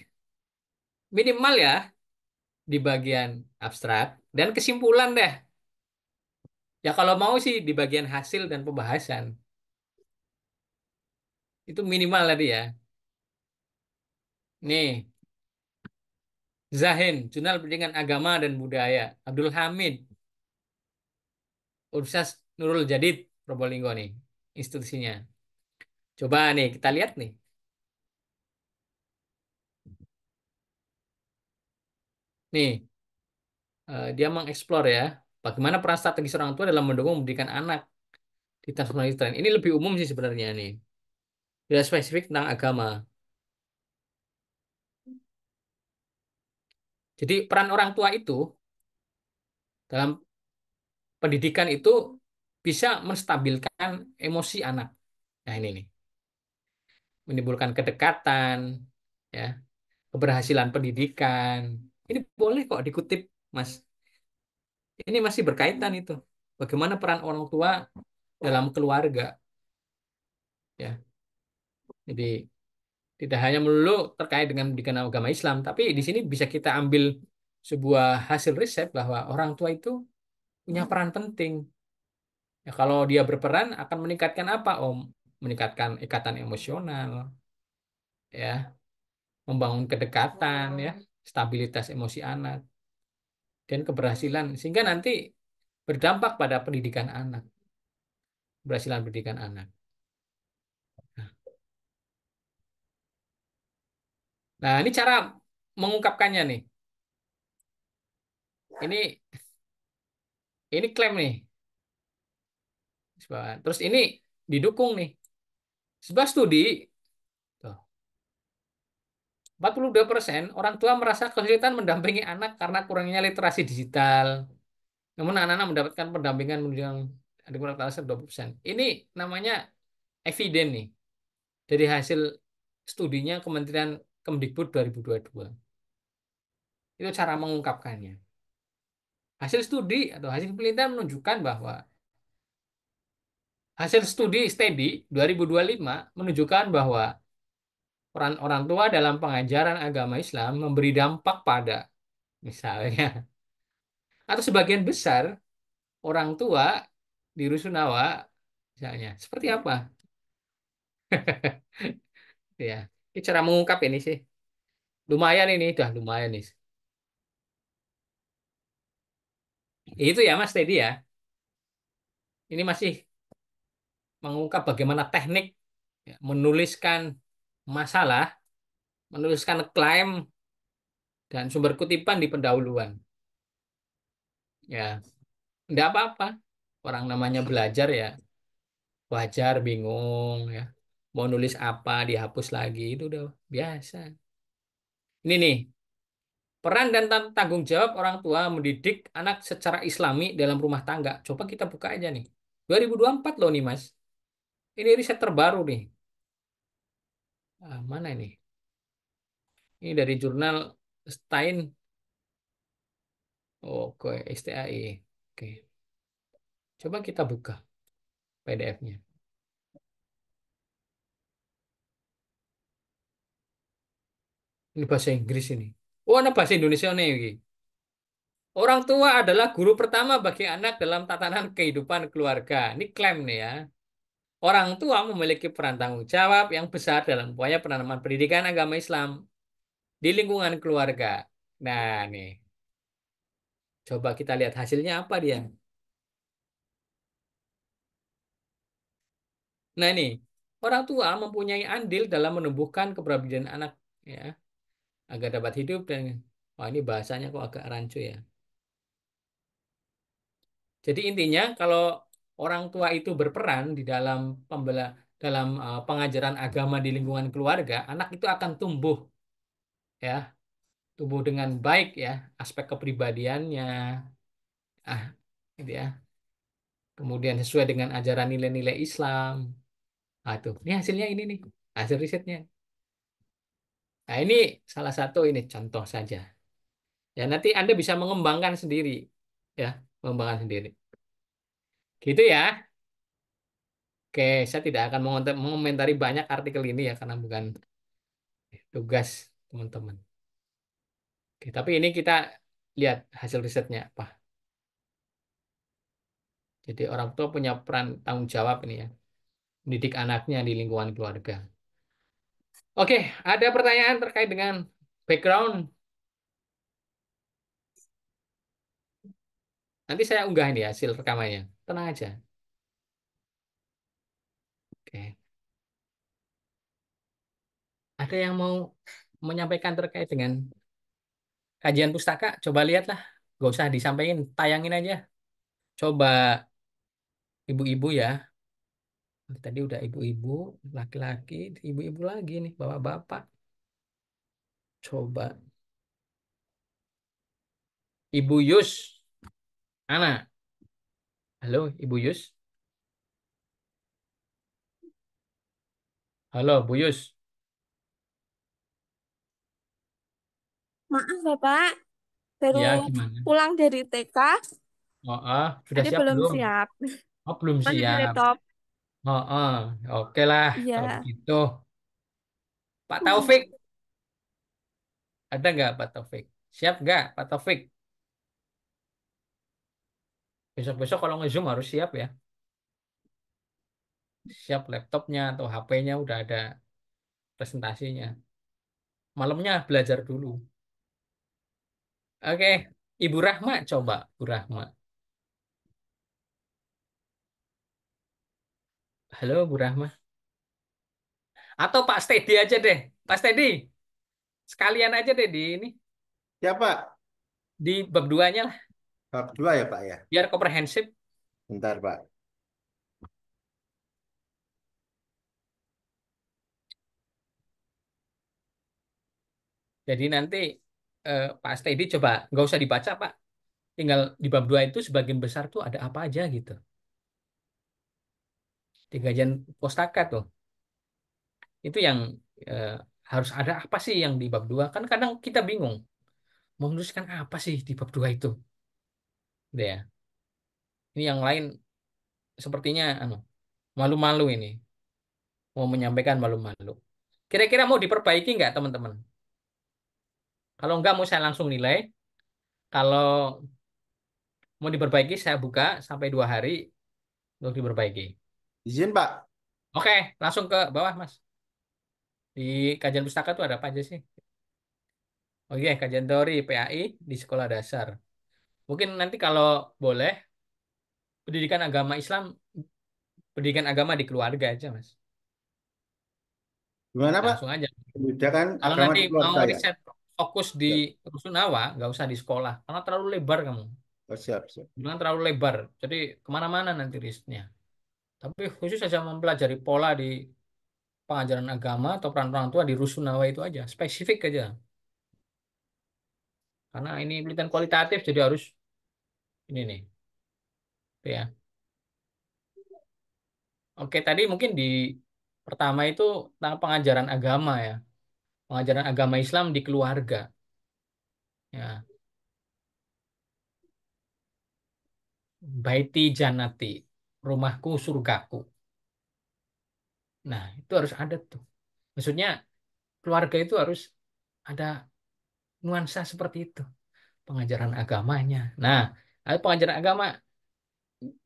Minimal ya di bagian abstrak dan kesimpulan deh. Ya kalau mau sih di bagian hasil dan pembahasan. Itu minimal tadi ya. Nih, Zahin, Jurnal Pendidikan Agama dan Budaya. Abdul Hamid, Universitas Nurul Jadid, Probolinggo nih, institusinya. Coba nih, kita lihat nih. Nih, dia mengeksplor ya, bagaimana peran strategis orang tua dalam mendukung pendidikan anak di transformasi tren. Ini lebih umum sih sebenarnya nih. Tidak spesifik tentang agama. Jadi peran orang tua itu dalam pendidikan itu bisa menstabilkan emosi anak. Nah ini nih, menimbulkan kedekatan, ya, keberhasilan pendidikan. Ini boleh kok dikutip, Mas. Ini masih berkaitan itu. Bagaimana peran orang tua dalam keluarga, ya. Jadi tidak hanya melulu terkait dengan pendidikan agama Islam, tapi di sini bisa kita ambil sebuah hasil riset bahwa orang tua itu punya peran penting. Ya, kalau dia berperan akan meningkatkan apa, Om? Meningkatkan ikatan emosional, ya, membangun kedekatan, ya, stabilitas emosi anak, dan keberhasilan, sehingga nanti berdampak pada pendidikan anak, keberhasilan pendidikan anak. Nah, ini cara mengungkapkannya nih. Ini ini klaim nih. Terus ini didukung nih. Sebuah studi, tuh, 42% orang tua merasa kesulitan mendampingi anak karena kurangnya literasi digital. Namun anak-anak mendapatkan pendampingan yang ada kurang 20%. Ini namanya eviden nih dari hasil studinya Kementerian Kemdikbud 2022. Itu cara mengungkapkannya. Hasil studi atau hasil penelitian menunjukkan bahwa hasil studi STEDI 2025 menunjukkan bahwa peran orang tua dalam pengajaran agama Islam memberi dampak pada, misalnya, atau sebagian besar orang tua di Rusunawa, misalnya, seperti apa? Ya, ini cara mengungkap ini sih. Lumayan ini, udah lumayan nih. Itu ya Mas Teddy ya. Ini masih mengungkap bagaimana teknik ya, menuliskan masalah, menuliskan klaim dan sumber kutipan di pendahuluan. Ya, enggak apa-apa. Orang namanya belajar ya, wajar bingung ya. Mau nulis apa, dihapus lagi, itu udah biasa. Ini nih, peran dan tanggung jawab orang tua mendidik anak secara Islami dalam rumah tangga. Coba kita buka aja nih. 2024 loh nih, Mas. Ini riset terbaru nih. Mana ini? Ini dari jurnal Stein. Oke, STAI. Oke. Coba kita buka PDF-nya. Ini bahasa Inggris ini. Oh, ada bahasa Indonesia nih. Iki. Orang tua adalah guru pertama bagi anak dalam tatanan kehidupan keluarga. Ini klaim nih ya. Orang tua memiliki peran tanggung jawab yang besar dalam upaya penanaman pendidikan agama Islam di lingkungan keluarga. Nah, nih. Coba kita lihat hasilnya apa dia. Nah, ini. Orang tua mempunyai andil dalam menumbuhkan kepribadian anak ya, agar dapat hidup dan wah ini bahasanya kok agak rancu ya. Jadi intinya kalau orang tua itu berperan di dalam dalam pengajaran agama di lingkungan keluarga, anak itu akan tumbuh ya, tumbuh dengan baik ya, aspek kepribadiannya, ah, gitu ya. Kemudian sesuai dengan ajaran nilai-nilai Islam. Ah, tuh, ini hasilnya ini nih, hasil risetnya. Nah, ini salah satu ini contoh saja. Ya, nanti Anda bisa mengembangkan sendiri ya, mengembangkan sendiri. Gitu ya. Oke, saya tidak akan mengomentari banyak artikel ini ya karena bukan tugas teman-teman. Oke, tapi ini kita lihat hasil risetnya apa. Jadi orang tua punya peran tanggung jawab ini ya, mendidik anaknya di lingkungan keluarga. Oke, ada pertanyaan terkait dengan background. Nanti saya unggah ini hasil rekamannya. Tenang aja. Oke. Ada yang mau menyampaikan terkait dengan kajian pustaka? Coba lihatlah. Gak usah disampaikan, tayangin aja. Coba ibu-ibu ya. Tadi udah ibu-ibu, laki-laki, ibu-ibu lagi nih, bapak-bapak. Coba. Ibu Yus, Ana. Halo, Ibu Yus. Halo, Bu Yus. Maaf Bapak, baru Ya, gimana? pulang dari TK, Oh, sudah jadi siap belum belum? siap. Oh, belum Mana di siap. laptop? Oh, oke lah kalau Iya. begitu. Pak Taufik, ada nggak Pak Taufik? Siap nggak, Pak Taufik? Besok-besok kalau nge-Zoom harus siap ya. Siap laptopnya atau HP-nya udah ada presentasinya. Malamnya belajar dulu. Oke, Ibu Rahma coba, Bu Rahma. Halo, Bu Rahma. Atau Pak Steady aja deh. Pak Steady, sekalian aja deh di ini, Siapa? di bab 2-nya lah, Bab 2 ya Pak ya? biar komprehensif. Bentar Pak. Jadi nanti Pak Steady coba, nggak usah dibaca Pak. Tinggal di bab 2 itu sebagian besar tuh ada apa aja gitu. Di kajian pustaka tuh. Itu yang eh, harus ada apa sih yang di bab 2? Kan kadang kita bingung. Mau menuliskan apa sih di bab 2 itu? Gitu ya. Ini yang lain sepertinya malu-malu ini. Mau menyampaikan malu-malu. Kira-kira mau diperbaiki nggak teman-teman? Kalau nggak mau saya langsung nilai. Kalau mau diperbaiki saya buka sampai 2 hari untuk diperbaiki. Izin Pak. Oke, langsung ke bawah Mas. Di kajian pustaka itu ada apa aja sih? Oke, kajian teori PAI di sekolah dasar. Mungkin nanti kalau boleh pendidikan agama Islam, pendidikan agama di keluarga aja Mas. Gimana Pak? Langsung aja. Pendidikan Kalau agama nanti di mau keluarga ya? riset fokus di Siap. Rusunawa, nggak usah di sekolah, karena terlalu lebar kamu. Oh, siap, siap. Jangan terlalu lebar, jadi kemana-mana nanti risetnya. Tapi khusus saja mempelajari pola di pengajaran agama atau peran orang tua di Rusunawa itu aja, spesifik aja. Karena ini penelitian kualitatif, jadi harus ini nih, tuh ya. Oke, tadi mungkin di pertama itu tentang pengajaran agama ya, pengajaran agama Islam di keluarga. Ya, Baiti Janati, rumahku surgaku. Nah, itu harus ada tuh. Maksudnya keluarga itu harus ada nuansa seperti itu, pengajaran agamanya. Nah, ada pengajaran agama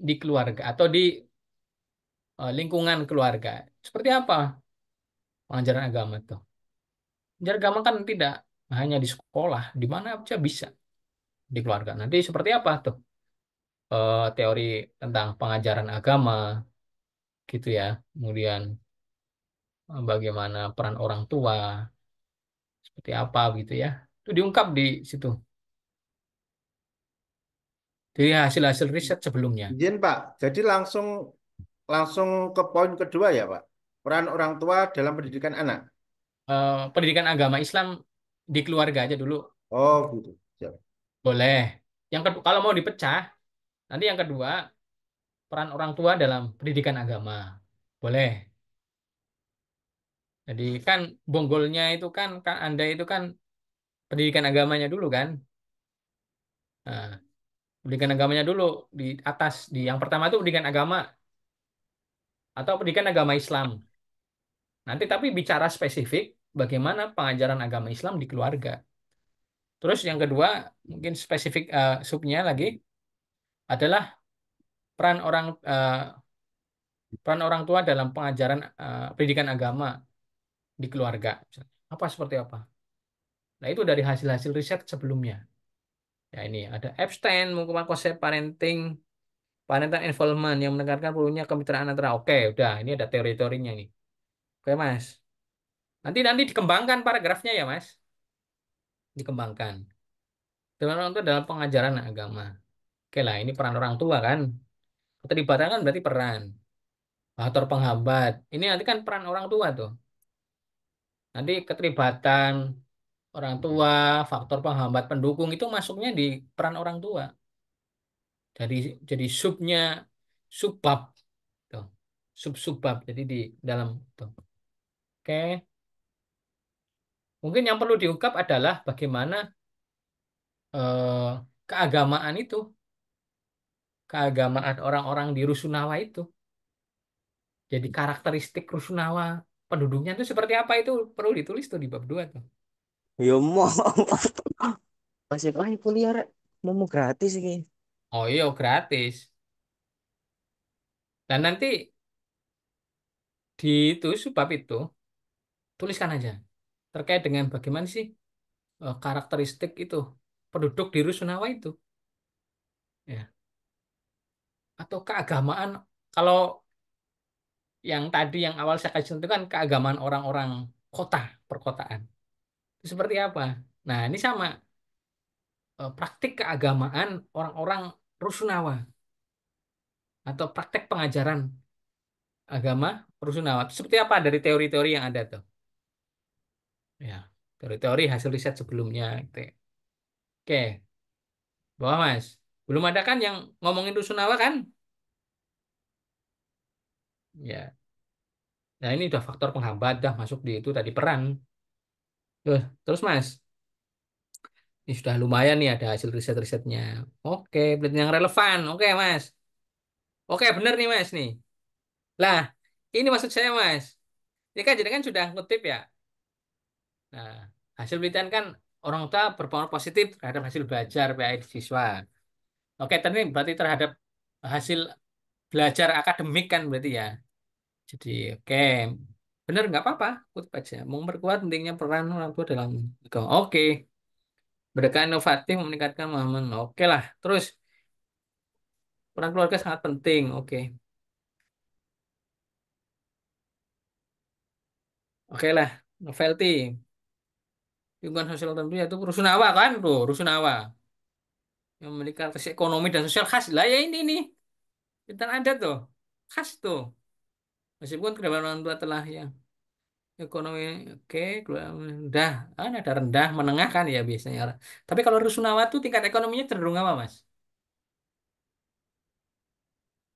di keluarga atau di lingkungan keluarga. Seperti apa pengajaran agama itu? Pengajaran agama kan tidak hanya di sekolah, di mana aja bisa di keluarga. Nanti seperti apa tuh teori tentang pengajaran agama gitu ya. Kemudian bagaimana peran orang tua, seperti apa gitu ya. Itu diungkap di situ. Dari hasil-hasil riset sebelumnya. Izin Pak. Jadi langsung langsung ke poin kedua ya Pak. Peran orang tua dalam pendidikan anak. Pendidikan agama Islam di keluarga aja dulu Oh gitu. Siap. boleh. Yang kedua, kalau mau dipecah, nanti yang kedua peran orang tua dalam pendidikan agama boleh. Jadi kan bonggolnya itu kan Anda itu kan pendidikan agamanya dulu kan. Nah, pendidikan agamanya dulu di atas di yang pertama itu pendidikan agama atau pendidikan agama Islam. Nanti tapi bicara spesifik bagaimana pengajaran agama Islam di keluarga. Terus yang kedua mungkin spesifik subnya lagi adalah peran orang eh, peran orang tua dalam pengajaran pendidikan agama di keluarga. Apa seperti apa? Nah, itu dari hasil-hasil riset sebelumnya. Ya, ini ada Epstein menggunakan konsep parental involvement yang menekankan perlunya kemitraan antara. Oke, udah, ini ada teori-teorinya nih. Oke, Mas. Nanti nanti dikembangkan paragrafnya ya, Mas. Dikembangkan. Peran orang tua dalam pengajaran agama. Oke lah, ini peran orang tua kan. Keterlibatan kan berarti peran. Faktor penghambat. Ini nanti kan peran orang tua tuh. Nanti keterlibatan orang tua, faktor penghambat pendukung itu masuknya di peran orang tua. Jadi subnya subbab tuh. Sub-subbab. Jadi di dalam tuh. Oke. Mungkin yang perlu diungkap adalah bagaimana keagamaan itu, keagamaan orang-orang di Rusunawa itu. Jadi karakteristik Rusunawa penduduknya itu seperti apa itu perlu ditulis tuh di bab 2 tuh. Ya mau. Masih aja kuliah rek. Mau gratis iki. Oh iya gratis. Dan nanti di itu sebab itu tuliskan aja terkait dengan bagaimana sih karakteristik itu penduduk di Rusunawa itu, ya. Atau keagamaan. Kalau yang tadi yang awal saya kasih contoh kan keagamaan orang-orang kota, perkotaan. Itu seperti apa? Nah, ini sama praktik keagamaan orang-orang Rusunawa atau praktek pengajaran agama Rusunawa. Itu seperti apa dari teori-teori yang ada tuh? Ya, teori-teori hasil riset sebelumnya gitu ya. Oke, bawah Mas. Belum ada kan yang ngomongin Rusunawa kan? Ya. Nah, ini udah faktor penghambat dah masuk di itu tadi peran. Terus Mas, ini sudah lumayan nih ada hasil riset-risetnya. Oke, berarti yang relevan. Oke, Mas. Oke, bener nih, Mas nih. Lah, ini maksud saya, Mas. Ini kan jadi kan sudah ngutip ya. Nah, hasil penelitian kan orang tua berpengaruh positif terhadap hasil belajar PAI siswa. Oke, tadi berarti terhadap hasil belajar akademik kan berarti ya. Jadi, oke. Bener, nggak apa-apa. Kutip aja. Memperkuat pentingnya peran orang tua dalam. Oke. Pendekatan inovatif meningkatkan pemahaman. Oke lah. Terus peran keluarga sangat penting. Oke. Oke lah. Novelty. Lingkungan sosial tentu yaitu Rusunawa kan tuh. Rusunawa. Yang memiliki karakteristik ekonomi dan sosial khas. Lah ya ini nih. Kita ada tuh. Khas tuh. Meskipun kedalaman orang tua telah ya. Ekonomi. Oke. Rendah. Kan ada rendah. Menengah kan ya biasanya. Tapi kalau Rusunawa tuh tingkat ekonominya cenderung apa Mas?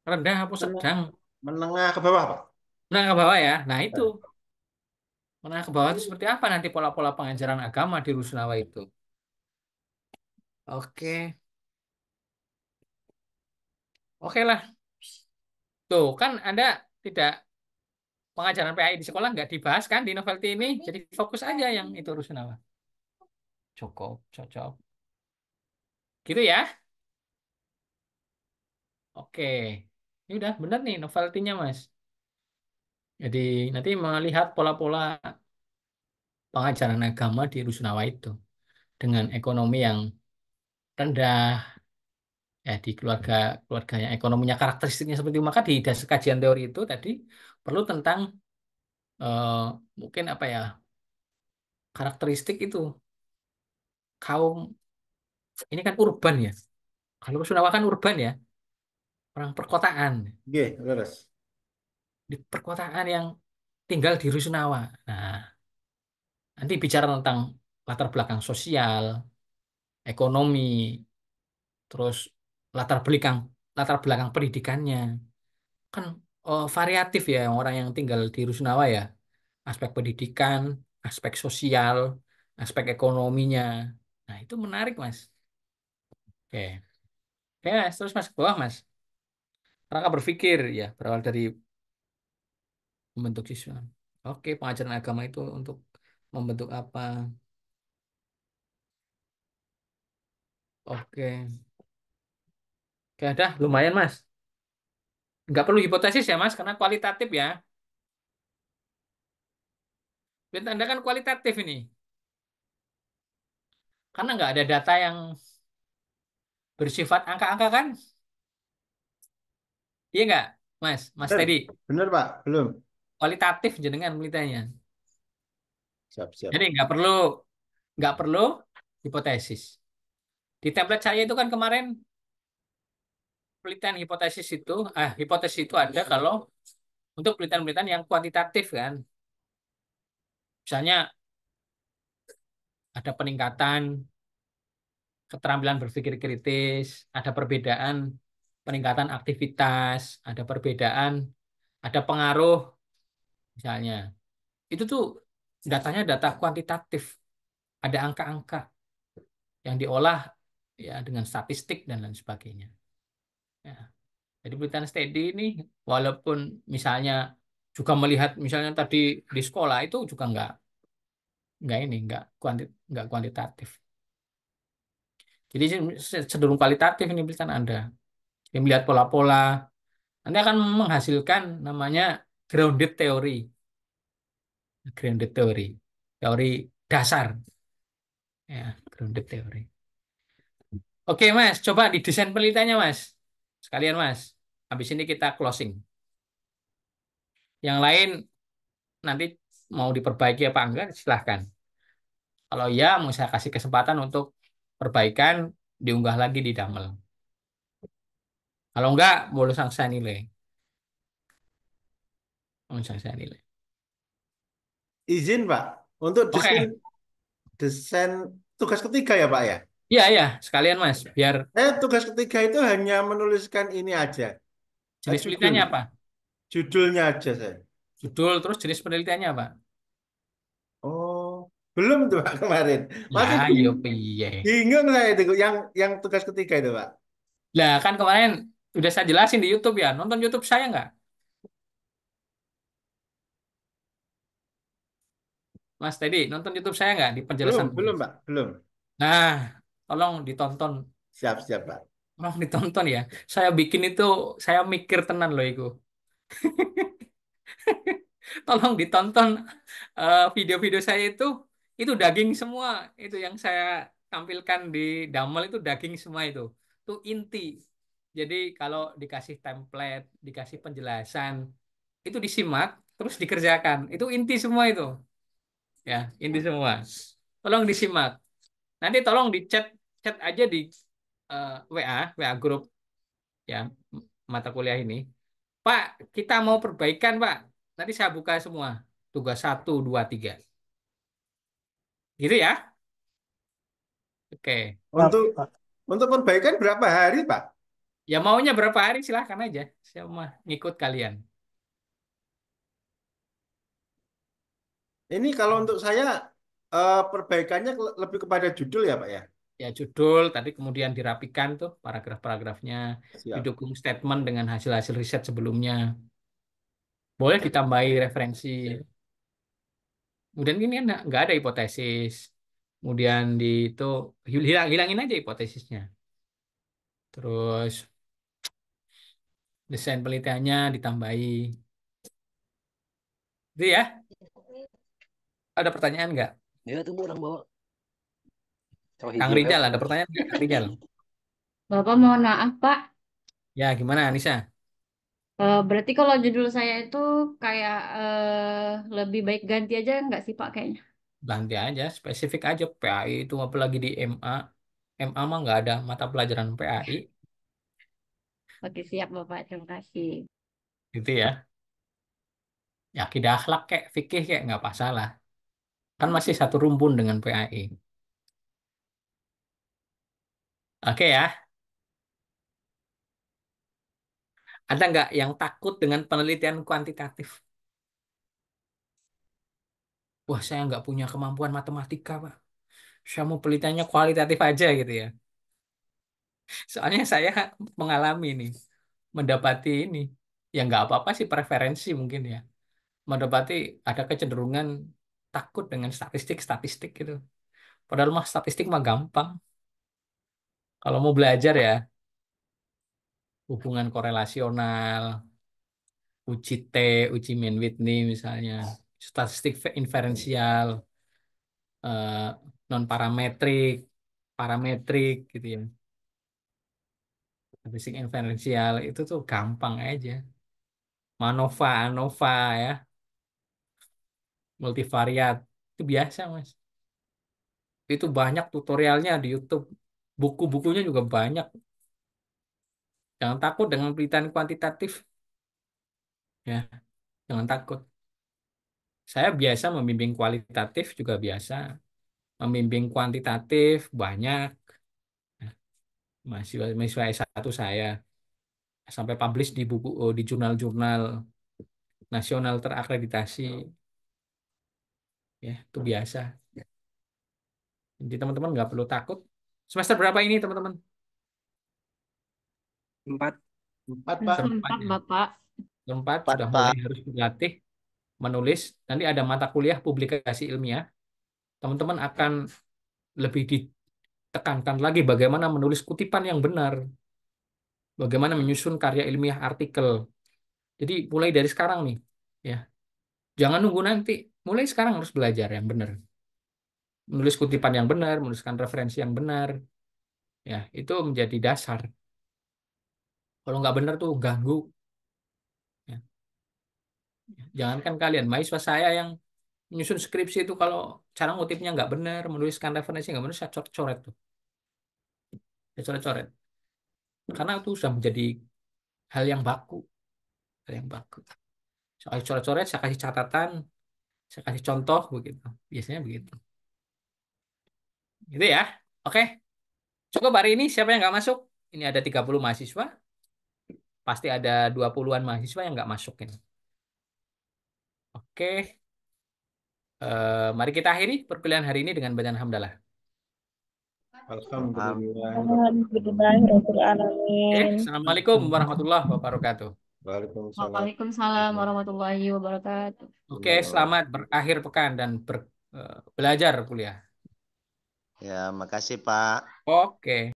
Rendah apa Men- sedang? Menengah ke bawah, Pak. Menengah ke bawah ya. Nah itu. Menengah ke bawah itu seperti apa nanti pola-pola pengajaran agama di Rusunawa itu? Oke, oke lah. Tuh kan Anda tidak pengajaran PAI di sekolah nggak dibahas kan di novelty ini, jadi fokus aja yang itu Rusunawa. Cukup, cocok. Gitu ya? Oke, ini udah bener nih novelty-nya Mas. Jadi nanti melihat pola-pola pengajaran agama di Rusunawa itu dengan ekonomi yang rendah, ya di keluarga keluarganya ekonominya karakteristiknya seperti itu. Maka di dasar kajian teori itu tadi perlu tentang eh, mungkin apa ya karakteristik itu kaum ini kan urban ya. Kalau Rusunawa kan urban ya, orang perkotaan. Oke, leres. Di perkotaan yang tinggal di Rusunawa. Nah, nanti bicara tentang latar belakang sosial, ekonomi, terus latar belakang latar belakang pendidikannya. Kan variatif ya orang yang tinggal di Rusunawa ya. Aspek pendidikan, aspek sosial, aspek ekonominya. Nah, itu menarik, Mas. Oke. Oke, Mas. Terus Mas, ke bawah, Mas. Rangka berpikir ya, berawal dari membentuk siswa. Oke, pengajaran agama itu untuk membentuk apa? Oke. Oke, dah lumayan, Mas. Nggak perlu hipotesis ya, Mas, karena kualitatif ya. Berarti Anda kan kualitatif ini. Karena nggak ada data yang bersifat angka-angka kan? Iya nggak, Mas? Mas Bener, Teddy. bener, Pak. Belum. Kualitatif jenengan penelitiannya. Siap, siap. Jadi nggak perlu hipotesis. Di tablet saya itu kan kemarin penelitian hipotesis itu ada kalau untuk penelitian-penelitian yang kuantitatif kan. Misalnya ada peningkatan keterampilan berpikir kritis, ada perbedaan peningkatan aktivitas, ada perbedaan, ada pengaruh misalnya. Itu tuh datanya data kuantitatif, ada angka-angka yang diolah ya dengan statistik dan lain sebagainya. Ya. Jadi penelitian steady ini walaupun misalnya juga melihat misalnya tadi di sekolah itu juga nggak ini nggak kuantitatif. Jadi cenderung kualitatif ini penelitian Anda. Jadi melihat pola-pola, nanti akan menghasilkan namanya grounded theory. Grounded theory. Teori dasar. Ya, grounded theory. Oke, Mas. Coba didesain penelitiannya, Mas. Sekalian, Mas. Habis ini kita closing. Yang lain nanti mau diperbaiki apa enggak, silahkan. Kalau ya, mau saya kasih kesempatan untuk perbaikan, diunggah lagi di Damel. Kalau enggak, boleh saya nilai. Mau saya nilai. Izin Pak, untuk desain Oke. desain tugas ketiga ya Pak ya. Iya, iya. Sekalian, Mas. Biar Tugas ketiga itu hanya menuliskan ini aja, jenis judul, penelitiannya apa? judulnya aja saya. Judul, terus jenis penelitiannya apa? Oh, belum tuh Pak kemarin. Masih Lah, yo piye. bingung saya itu yang tugas ketiga itu Pak. Lah, kan kemarin udah saya jelasin di YouTube ya. Nonton YouTube saya nggak? Mas Teddy, nonton YouTube saya nggak di Belum, penjelasan saya? belum Pak, belum. Nah, tolong ditonton. Siap, siap Pak. Tolong ditonton ya. Saya bikin itu, saya mikir tenan loh itu. Tolong ditonton video-video saya itu daging semua. Itu yang saya tampilkan di Damel itu daging semua itu. Itu inti. Jadi kalau dikasih template, dikasih penjelasan, itu disimak, terus dikerjakan. Itu inti semua itu. Ya, inti semua. Tolong disimak. Nanti tolong di chat chat aja di WA grup ya mata kuliah ini. Pak, kita mau perbaikan, Pak. Nanti saya buka semua. Tugas 1, 2, 3. Gitu ya? Oke. Untuk untuk perbaikan berapa hari Pak? Ya maunya berapa hari silahkan aja. Saya mah ngikut kalian. Ini kalau untuk saya perbaikannya lebih kepada judul ya Pak ya. Ya judul, tadi kemudian dirapikan tuh paragraf-paragrafnya. Siap. Didukung statement dengan hasil-hasil riset sebelumnya. Boleh ditambahi referensi. Kemudian ini nggak ada hipotesis. Kemudian di itu hilangin aja hipotesisnya. Terus desain penelitiannya ditambahi. Itu ya. Ada pertanyaan nggak? Ya tunggu orang bawa. Sama Kang hijau Rijal, helm. ada pertanyaan nggak, Kang Rijal? Bapak mohon maaf, Pak. Ya, gimana, Anissa? Berarti kalau judul saya itu kayak lebih baik ganti aja nggak sih, Pak, kayaknya? Ganti aja, spesifik aja PAI itu, apalagi di MA. MA mah nggak ada mata pelajaran PAI. Oke, siap, Bapak. Terima kasih. Gitu ya. Ya, akidah akhlak kayak fikih kayak nggak masalah. Kan masih satu rumpun dengan PAI. Oke ya. Ada nggak yang takut dengan penelitian kuantitatif? Wah, saya nggak punya kemampuan matematika, Pak. Saya mau penelitiannya kualitatif aja gitu ya. Soalnya saya mengalami nih, mendapati ini. Ya nggak apa-apa sih preferensi mungkin ya. Mendapati ada kecenderungan takut dengan statistik-statistik gitu. Padahal mah statistik mah gampang. Kalau mau belajar ya, hubungan korelasional, uji T, uji Mann-Whitney misalnya, statistik inferensial, non parametrik, parametrik gitu ya. Statistik inferensial itu tuh gampang aja. MANOVA, ANOVA ya, multivariat itu biasa Mas. Itu banyak tutorialnya di YouTube. Buku-bukunya juga banyak. Jangan takut dengan penelitian kuantitatif ya, jangan takut. Saya biasa membimbing kualitatif juga biasa, membimbing kuantitatif banyak. Nah, mahasiswa S1 saya sampai publish di buku di jurnal-jurnal nasional terakreditasi ya, itu biasa. Jadi teman-teman nggak perlu takut. Semester berapa ini teman-teman? 4. 4 Pak. Semester Semester 4, 4 ya. Bapak. Semester 4 Empat, sudah Pak. mulai harus berlatih menulis. Nanti ada mata kuliah publikasi ilmiah. Teman-teman akan lebih tekankan lagi bagaimana menulis kutipan yang benar, bagaimana menyusun karya ilmiah artikel. Jadi mulai dari sekarang nih, ya. Jangan nunggu nanti. Mulai sekarang harus belajar yang benar. Menulis kutipan yang benar, menuliskan referensi yang benar. Ya, itu menjadi dasar. Kalau nggak benar tuh ganggu. Ya. Jangankan kalian, mahasiswa saya yang menyusun skripsi itu kalau cara ngutipnya nggak benar, menuliskan referensi nggak benar, saya coret-coret tuh. Saya coret-coret. Karena itu sudah menjadi hal yang baku. Hal yang baku. Saya kasih coret-coret, saya kasih catatan, saya kasih contoh begitu. Biasanya begitu. Gitu ya. Oke. Cukup hari ini siapa yang nggak masuk? Ini ada 30 mahasiswa. Pasti ada 20-an mahasiswa yang nggak masuk ini. Oke. Mari kita akhiri perkuliahan hari ini dengan bacaan hamdalah. Alhamdulillah. Alhamdulillahirabbil Oke. alamin. Assalamualaikum warahmatullahi wabarakatuh. Waalaikumsalam. Waalaikumsalam warahmatullahi wabarakatuh. Oke, selamat berakhir pekan dan belajar kuliah. Ya, makasih Pak. Oke.